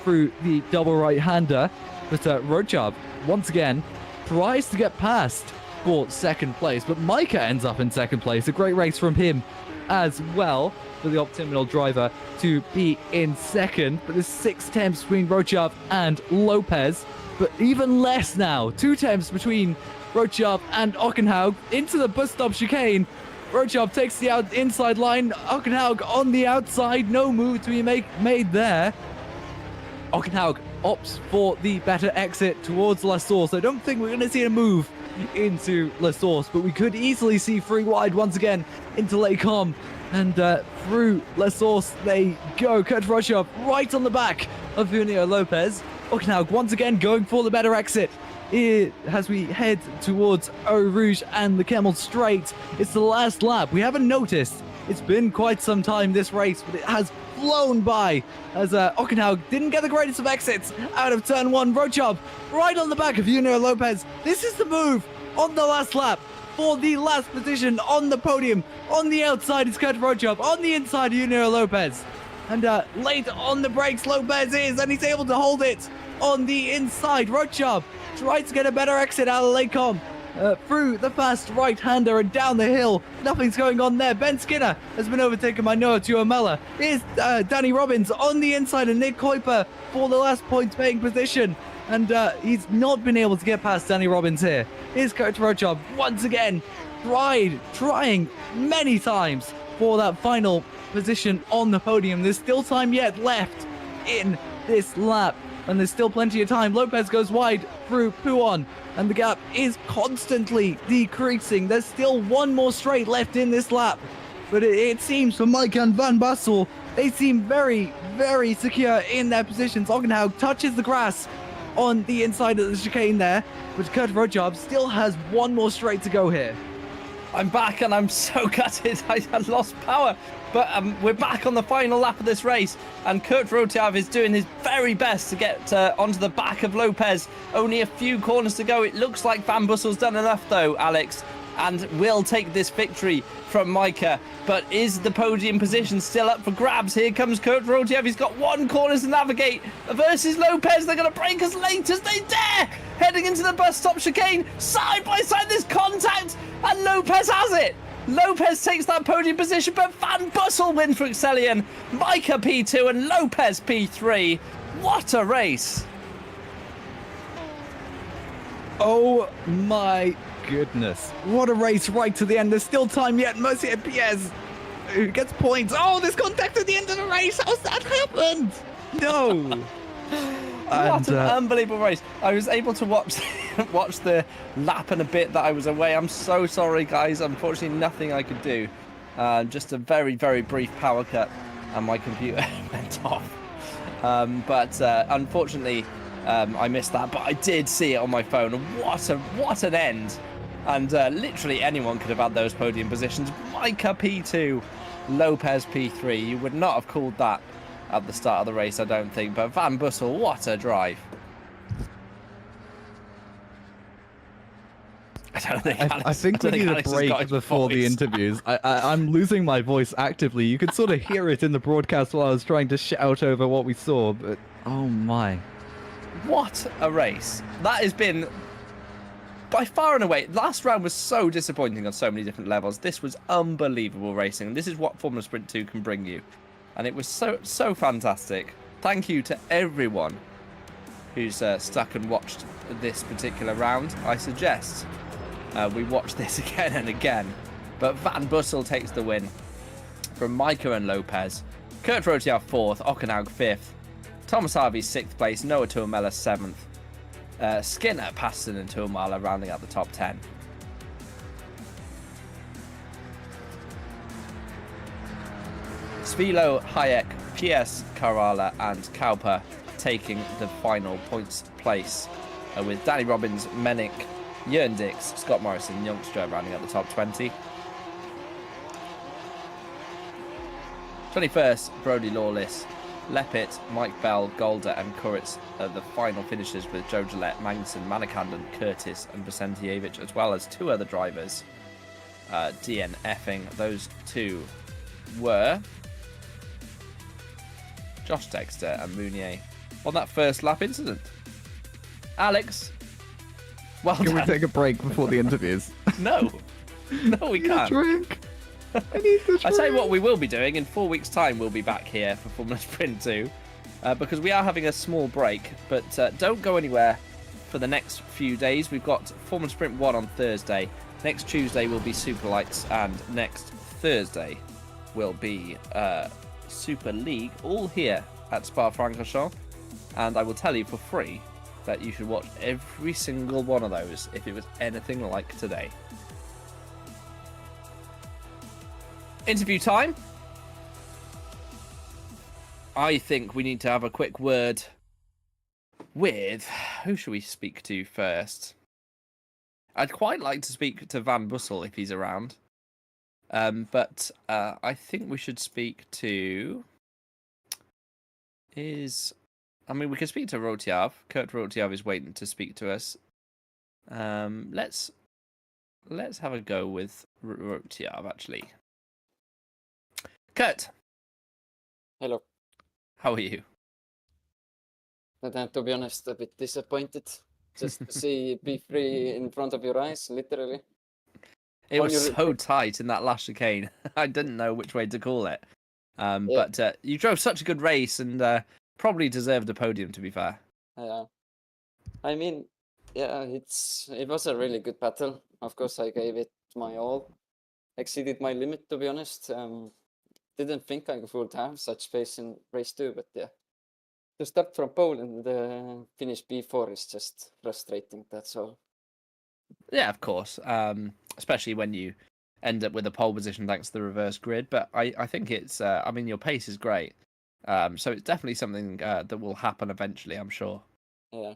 through the double right-hander, but Rochov once again tries to get past for second place, but Micah ends up in second place. A great race from him as well for the Optimal driver to be in second. But there's 6 temps between Rochov and Lopez, but even less now. 2 temps between Rochov and Ockenhaug into the bus stop chicane. Rochov takes the inside line. Ockenhaug on the outside. No move to be made there. Ockenhaug opts for the better exit towards La Source. I don't think we're going to see a move into La Source, but we could easily see 3 wide once again into Lake Com. And through La Source they go. Kurt Rochov right on the back of Junio Lopez. Ockenhaug once again going for the better exit. As we head towards Eau Rouge and the Camel Straight, it's the last lap. We haven't noticed. It's been quite some time this race, but it has flown by as Ockenhaug didn't get the greatest of exits out of turn 1. Rochov right on the back of Junio Lopez. This is the move on the last lap for the last position on the podium. On the outside is Kurt Rochov. On the inside, Junio Lopez. And late on the brakes, Lopez is, and he's able to hold it on the inside. Rochov tries to get a better exit out of Lake Com. Through the fast right-hander and down the hill. Nothing's going on there. Ben Skinner has been overtaken by Noah Tuomela. Here's Danny Robbins on the inside and Nick Kuiper for the last points-paying position. And he's not been able to get past Danny Robbins here. Here's Kurt Rochov once again trying many times for that final position on the podium. There's still time yet left in this lap, and there's still plenty of time. Lopez goes wide through Puon, and the gap is constantly decreasing. There's still 1 more straight left in this lap, but it seems for Mike and Van Bassel, they seem very, very secure in their positions. Ockenhaug touches the grass on the inside of the chicane there, but Kurt Rochov still has 1 more straight to go here. I'm back and I'm so gutted. I lost power. But we're back on the final lap of this race, and Kurt Rotiav is doing his very best to get onto the back of Lopez. Only a few corners to go. It looks like Van Bussel's done enough, though, Alex, and will take this victory from Micah. But is the podium position still up for grabs? Here comes Kurt Rotiav. He's got 1 corner to navigate versus Lopez. They're going to break as late as they dare. Heading into the bus stop chicane. Side by side, there's contact, and Lopez has it. Lopez takes that podium position, but Van Bussel wins for Excellion. Micah P2 and Lopez P3. What a race! Oh my goodness. What a race right to the end. There's still time yet. Mercier Piez, who gets points. Oh, there's contact at the end of the race. How's that happened? No. What an unbelievable race. I was able to watch watch the lap and a bit that I was away. I'm so sorry, guys. Unfortunately, nothing I could do. Just a very, very brief power cut and my computer went off. But unfortunately, I missed that. But I did see it on my phone. What an end. And literally anyone could have had those podium positions. Micah P2, Lopez P3. You would not have called that at the start of the race, I don't think. But Van Bussel, what a drive. I think we need a break before the interviews. I'm losing my voice actively. You could sort of hear it in the broadcast while I was trying to shout over what we saw, but oh my. What a race. That has been, by far and away, last round was so disappointing on so many different levels. This was unbelievable racing. This is what Formula Sprint 2 can bring you. And it was so fantastic. Thank you to everyone who's stuck and watched this particular round. I suggest we watch this again and again. But Van Bussel takes the win from Micah and Lopez. Kurt Rotiar 4th, Okanaug 5th. Thomas Harvey 6th place, Noah Tuamela 7th. Skinner, Paston and Tuamala rounding out the top 10. Svilo, Hayek, PS, Karala and Kauper taking the final points place, with Danny Robbins, Mennick, Jörn Dix, Scott Morrison, Youngster rounding out the top 20. 21st, Brody Lawless, Leppit, Mike Bell, Golder and Kuritz are the final finishers, with Joe Gillette, Magnussen, Manikandan, Curtis and Vicentievich, as well as two other drivers DNFing. Those two were Josh Dexter and Mounier on that first lap incident. Alex, well done. Can we take a break before the interviews? No, we can't. Drink. I need to drink. I tell you what we will be doing. In 4 weeks' time, we'll be back here for Formula Sprint 2 because we are having a small break. But don't go anywhere for the next few days. We've got Formula Sprint 1 on Thursday. Next Tuesday will be Super Lights, and next Thursday will be Super League, all here at Spa-Francorchamps. And I will tell you for free that you should watch every single one of those if it was anything like today. Interview time. I think we need to have a quick word with... Who should we speak to first? I'd quite like to speak to Van Bussel if he's around. But I think we should speak to... we could speak to Rotiav. Kurt Rotiav is waiting to speak to us. Let's have a go with Rotiav, actually. Kurt! Hello. How are you? But to be honest, a bit disappointed just to see B3 in front of your eyes, literally. It was so tight in that last chicane. I didn't know which way to call it. But you drove such a good race and probably deserved a podium, to be fair. Yeah. I mean, yeah, it was a really good battle. Of course, I gave it my all. Exceeded my limit, to be honest. Didn't think I would have such pace in race 2, but yeah. To start from pole and finish B4 is just frustrating, that's all. Yeah, of course. Especially when you end up with a pole position thanks to the reverse grid. But I think it's, your pace is great. So it's definitely something that will happen eventually, I'm sure. Yeah.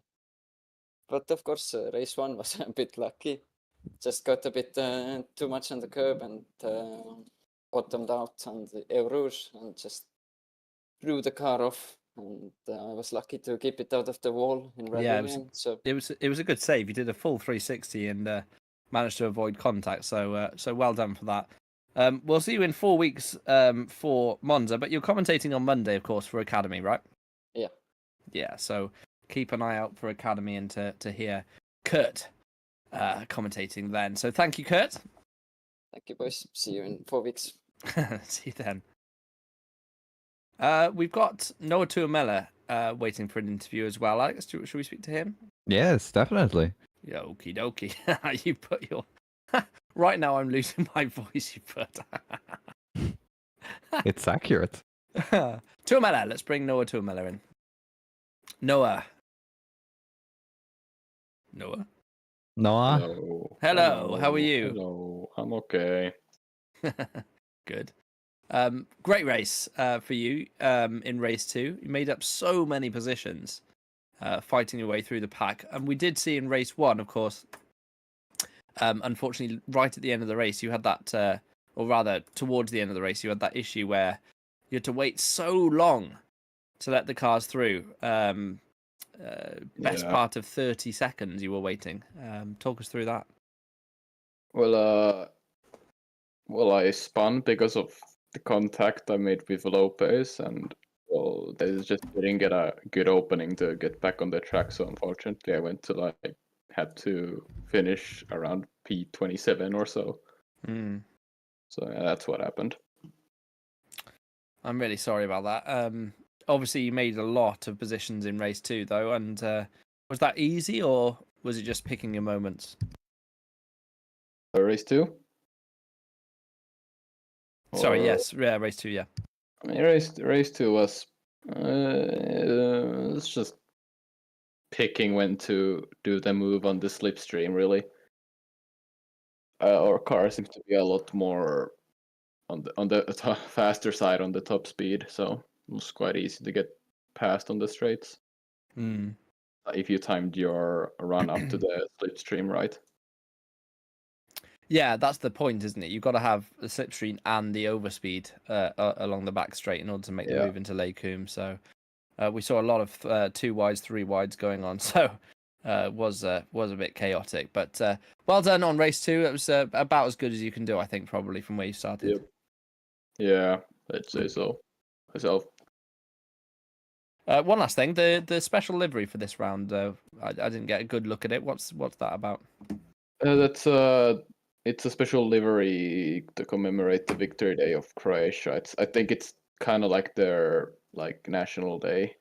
But of course, race 1 was a bit lucky. Just got a bit too much on the curb and bottomed out on the Eau Rouge and just threw the car off. And I was lucky to keep it out of the wall in Red Union. So it was a good save. You did a full 360 and managed to avoid contact. So well done for that. We'll see you in 4 weeks for Monza, but you're commentating on Monday, of course, for Academy, right? Yeah. Yeah. So keep an eye out for Academy and to hear Kurt commentating then. So thank you, Kurt. Thank you, boys. See you in 4 weeks. See you then. We've got Noah Tuamela waiting for an interview as well. Alex, should we speak to him? Yes, definitely. Yeah, okie dokie. You put your... Right now I'm losing my voice, you put. It's accurate. Tuamela, let's bring Noah Tuamela in. Noah. Noah? Hello, how are you? Hello, I'm okay. Good. Great race for you in race 2. You made up so many positions fighting your way through the pack. And we did see in race 1, of course, unfortunately, right at the end of the race, you had that, or rather, towards the end of the race, you had that issue where you had to wait so long to let the cars through. Best part of 30 seconds you were waiting. Talk us through that. Well, I spun because of the contact I made with Lopez, and well, they just didn't get a good opening to get back on the track. So unfortunately, I went to had to finish around P27 or so. So yeah, that's what happened. I'm really sorry about that. Obviously, you made a lot of positions in race 2, though, and was that easy, or was it just picking your moments? Race 2? Sorry, yes, yeah, race 2, yeah. I mean, race 2 was it's just picking when to do the move on the slipstream, really. Our car seems to be a lot more on the faster side on the top speed, so it was quite easy to get past on the straights. If you timed your run up to the slipstream right. Yeah, that's the point, isn't it? You've got to have the slipstream and the overspeed along the back straight in order to make the move into Lacombe. So we saw a lot of 2 wides, 3 wides going on. So was a bit chaotic. But well done on race 2. It was about as good as you can do, I think, probably from where you started. Yep. Yeah, I'd say so myself. One last thing, the special livery for this round, I didn't get a good look at it. What's that about? It's a special livery to commemorate the Victory Day of Croatia. I think it's kind of like their national day.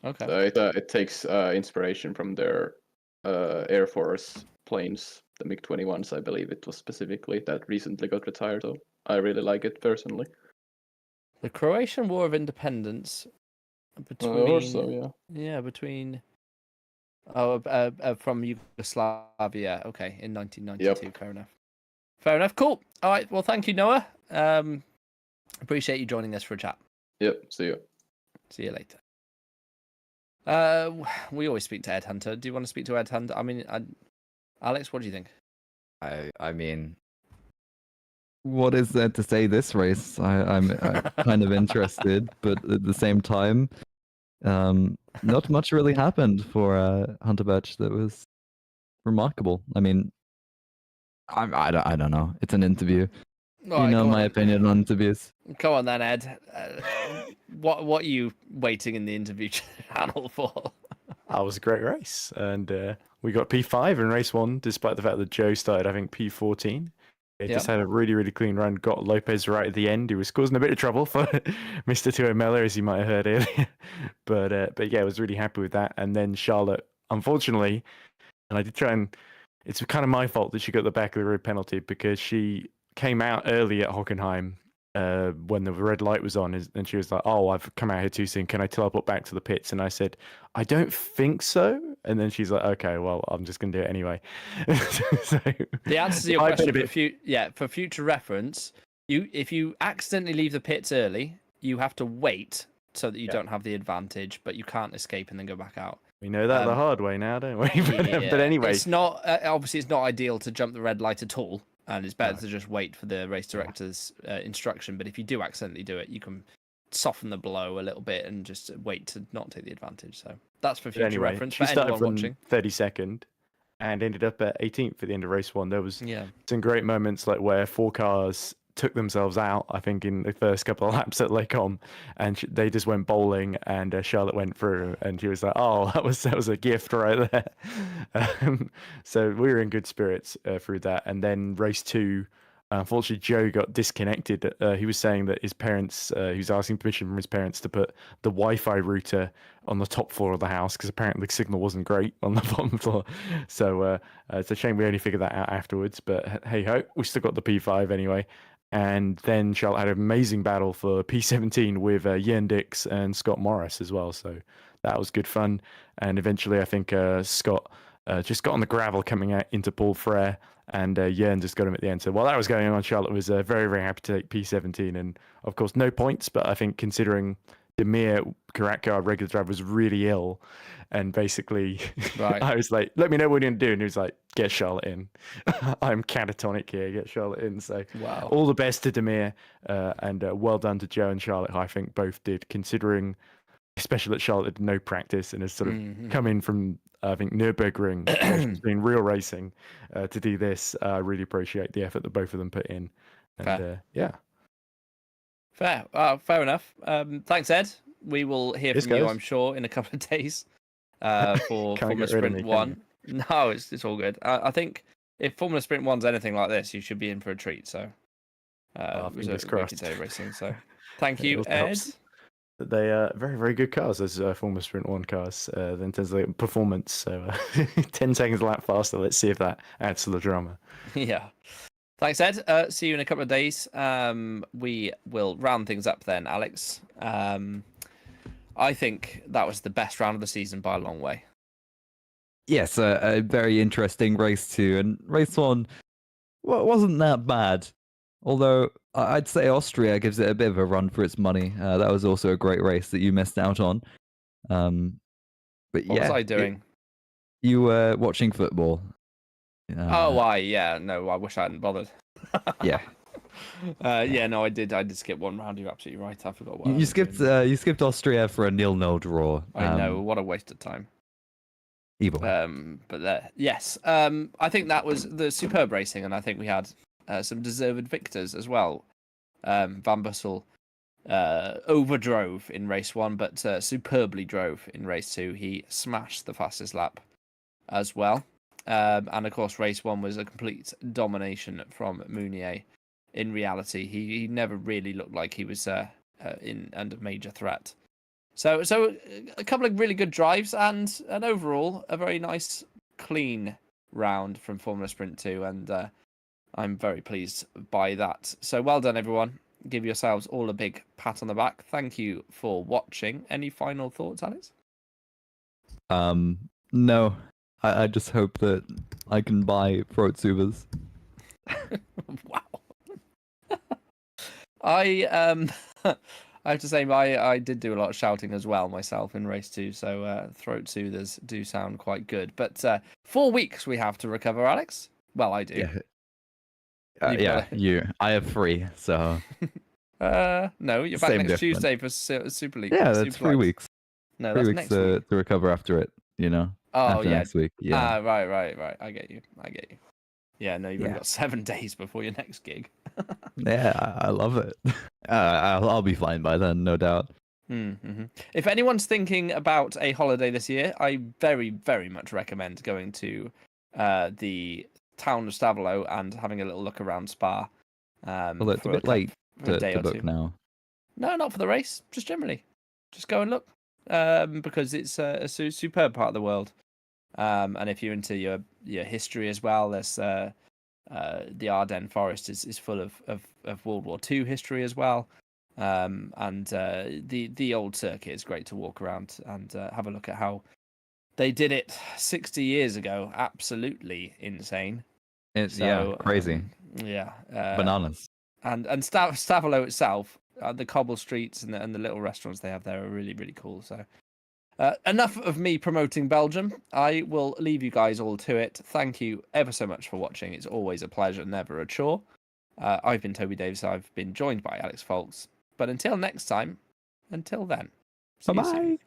Okay. So it takes inspiration from their Air Force planes, the MiG-21s, I believe it was specifically, that recently got retired. So I really like it personally. The Croatian War of Independence between between from Yugoslavia, okay, in 1992. Yep. Fair enough. Cool. All right, well, thank you, Noah. Appreciate you joining us for a chat. Yep, see you later. We always speak to Ed Hunter. Do you want to speak to Ed Hunter? I mean, Alex, what do you think? I mean, what is there to say this race? I'm kind of interested, but at the same time, not much really happened for Hunter Birch that was remarkable. I mean, I don't know. It's an interview. You know my opinion on interviews. Come on then, Ed. What are you waiting in the interview channel for? That was a great race, and we got P5 in race 1, despite the fact that Joe started, I think, P14. It just had a really, really clean run. Got Lopez right at the end, who was causing a bit of trouble for Mr. Tuamela, as you might have heard earlier. But yeah, I was really happy with that. And then Charlotte, unfortunately, and I did try and... It's kind of my fault that she got the back of the road penalty, because she came out early at Hockenheim when the red light was on, and she was like, "Oh, I've come out here too soon. Can I teleport back to the pits?" And I said, "I don't think so." And then she's like, "Okay, well, I'm just going to do it anyway." So, the answer to your question, for future reference, if you accidentally leave the pits early, you have to wait so that you don't have the advantage, but you can't escape and then go back out. We know that the hard way now, don't we? But anyway, it's not obviously it's not ideal to jump the red light at all, and it's better to just wait for the race director's instruction. But if you do accidentally do it, you can soften the blow a little bit and just wait to not take the advantage. So that's for future reference. She for started anyone from watching. 32nd and ended up at 18th at the end of race 1. There was some great moments like where 4 cars took themselves out, I think, in the first couple of laps at Lacombe, and they just went bowling, and Charlotte went through, and she was like, "Oh, that was a gift right there." So we were in good spirits through that. And then race 2, Unfortunately, Joe got disconnected. He was saying that his parents, he was asking permission from his parents to put the Wi-Fi router on the top floor of the house because apparently the signal wasn't great on the bottom floor. So it's a shame we only figured that out afterwards. But hey ho, we still got the P5 anyway. And then Charlotte had an amazing battle for P17 with Jern Dix and Scott Morris as well. So that was good fun. And eventually, I think Scott just got on the gravel coming out into Paul Frere, and Jern just got him at the end. So while that was going on, Charlotte was very, very happy to take P17. And of course, no points, but I think considering Demir Karatgar, regular driver, was really ill, and basically Right. I was like, let me know what you're going to do. And he was like, get Charlotte in. I'm catatonic here, get Charlotte in. So Wow. all the best to Demir, and well done to Joe and Charlotte, who I think both did, considering especially that Charlotte had no practice and has sort of come in from, I think, Nürburgring, which has been real racing, to do this. I really appreciate the effort that both of them put in. And yeah. Fair. Fair enough. Thanks, Ed. We will hear Yes, from you, guys. I'm sure, in a couple of days for Can't Formula get rid of Sprint me, can 1. No, it's all good. I think if Formula Sprint 1's anything like this, you should be in for a treat. So, it was fingers a wicked crossed. day of racing. So, thank It you, also Ed. helps. They are very, very good cars, those Formula Sprint 1 cars, in terms of performance. So 10 seconds a lap faster. Let's see if that adds to the drama. Yeah. Thanks, Ed. See you in a couple of days. We will round things up then, Alex. I think that was the best round of the season by a long way. Yes, a very interesting race 2, and race 1 wasn't that bad. Although I'd say Austria gives it a bit of a run for its money. That was also a great race that you missed out on. But What was I doing? You were watching football. Yeah. No, I wish I hadn't bothered. Yeah. Yeah, no, I did skip one round. You're absolutely right. I forgot what I You was skipped doing. you skipped Austria for a 0-0 draw. I know, what a waste of time. Evil. But yes, I think that was the superb racing, and I think we had some deserved victors as well. Van Bussel overdrove in race 1, but superbly drove in race 2. He smashed the fastest lap as well. And of course, race 1 was a complete domination from Mounier. In reality, he never really looked like he was under major threat. So a couple of really good drives, and overall a very nice, clean round from Formula Sprint 2, and I'm very pleased by that. So well done, everyone. Give yourselves all a big pat on the back. Thank you for watching. Any final thoughts, Alex? No. I just hope that I can buy throat soothers. Wow. I have to say I did do a lot of shouting as well myself in race 2, so throat soothers do sound quite good. But 4 weeks we have to recover, Alex. Well, I do. Yeah. I have 3, so. No, you're back Same next difference. Tuesday for Super League. Yeah, that's Super 3 Lights. weeks. No, 3 that's weeks next week. to recover after it. Oh after yeah. next week. Yeah. Right. I get you. Yeah, no, you've only Yeah. got 7 days before your next gig. Yeah, I love it. I'll be fine by then, no doubt. Mm-hmm. If anyone's thinking about a holiday this year, I very, very much recommend going to the town of Stavolo and having a little look around Spa. Although it's a for bit late for a day to or book two. now. No, not for the race. Just generally, just go and look because it's a superb part of the world. And if you're into your history as well, there's the Ardennes Forest is full of World War II history as well. And the old circuit is great to walk around and have a look at how they did it 60 years ago. Absolutely insane. It's crazy. Bananas. And Stavolo itself, the cobble streets and the little restaurants they have there are really, really cool. So enough of me promoting Belgium. I will leave you guys all to it. Thank you ever so much for watching. It's always a pleasure, never a chore. I've been Toby Davis. I've been joined by Alex Foulkes. But until next time, until then, see you soon. Bye-bye.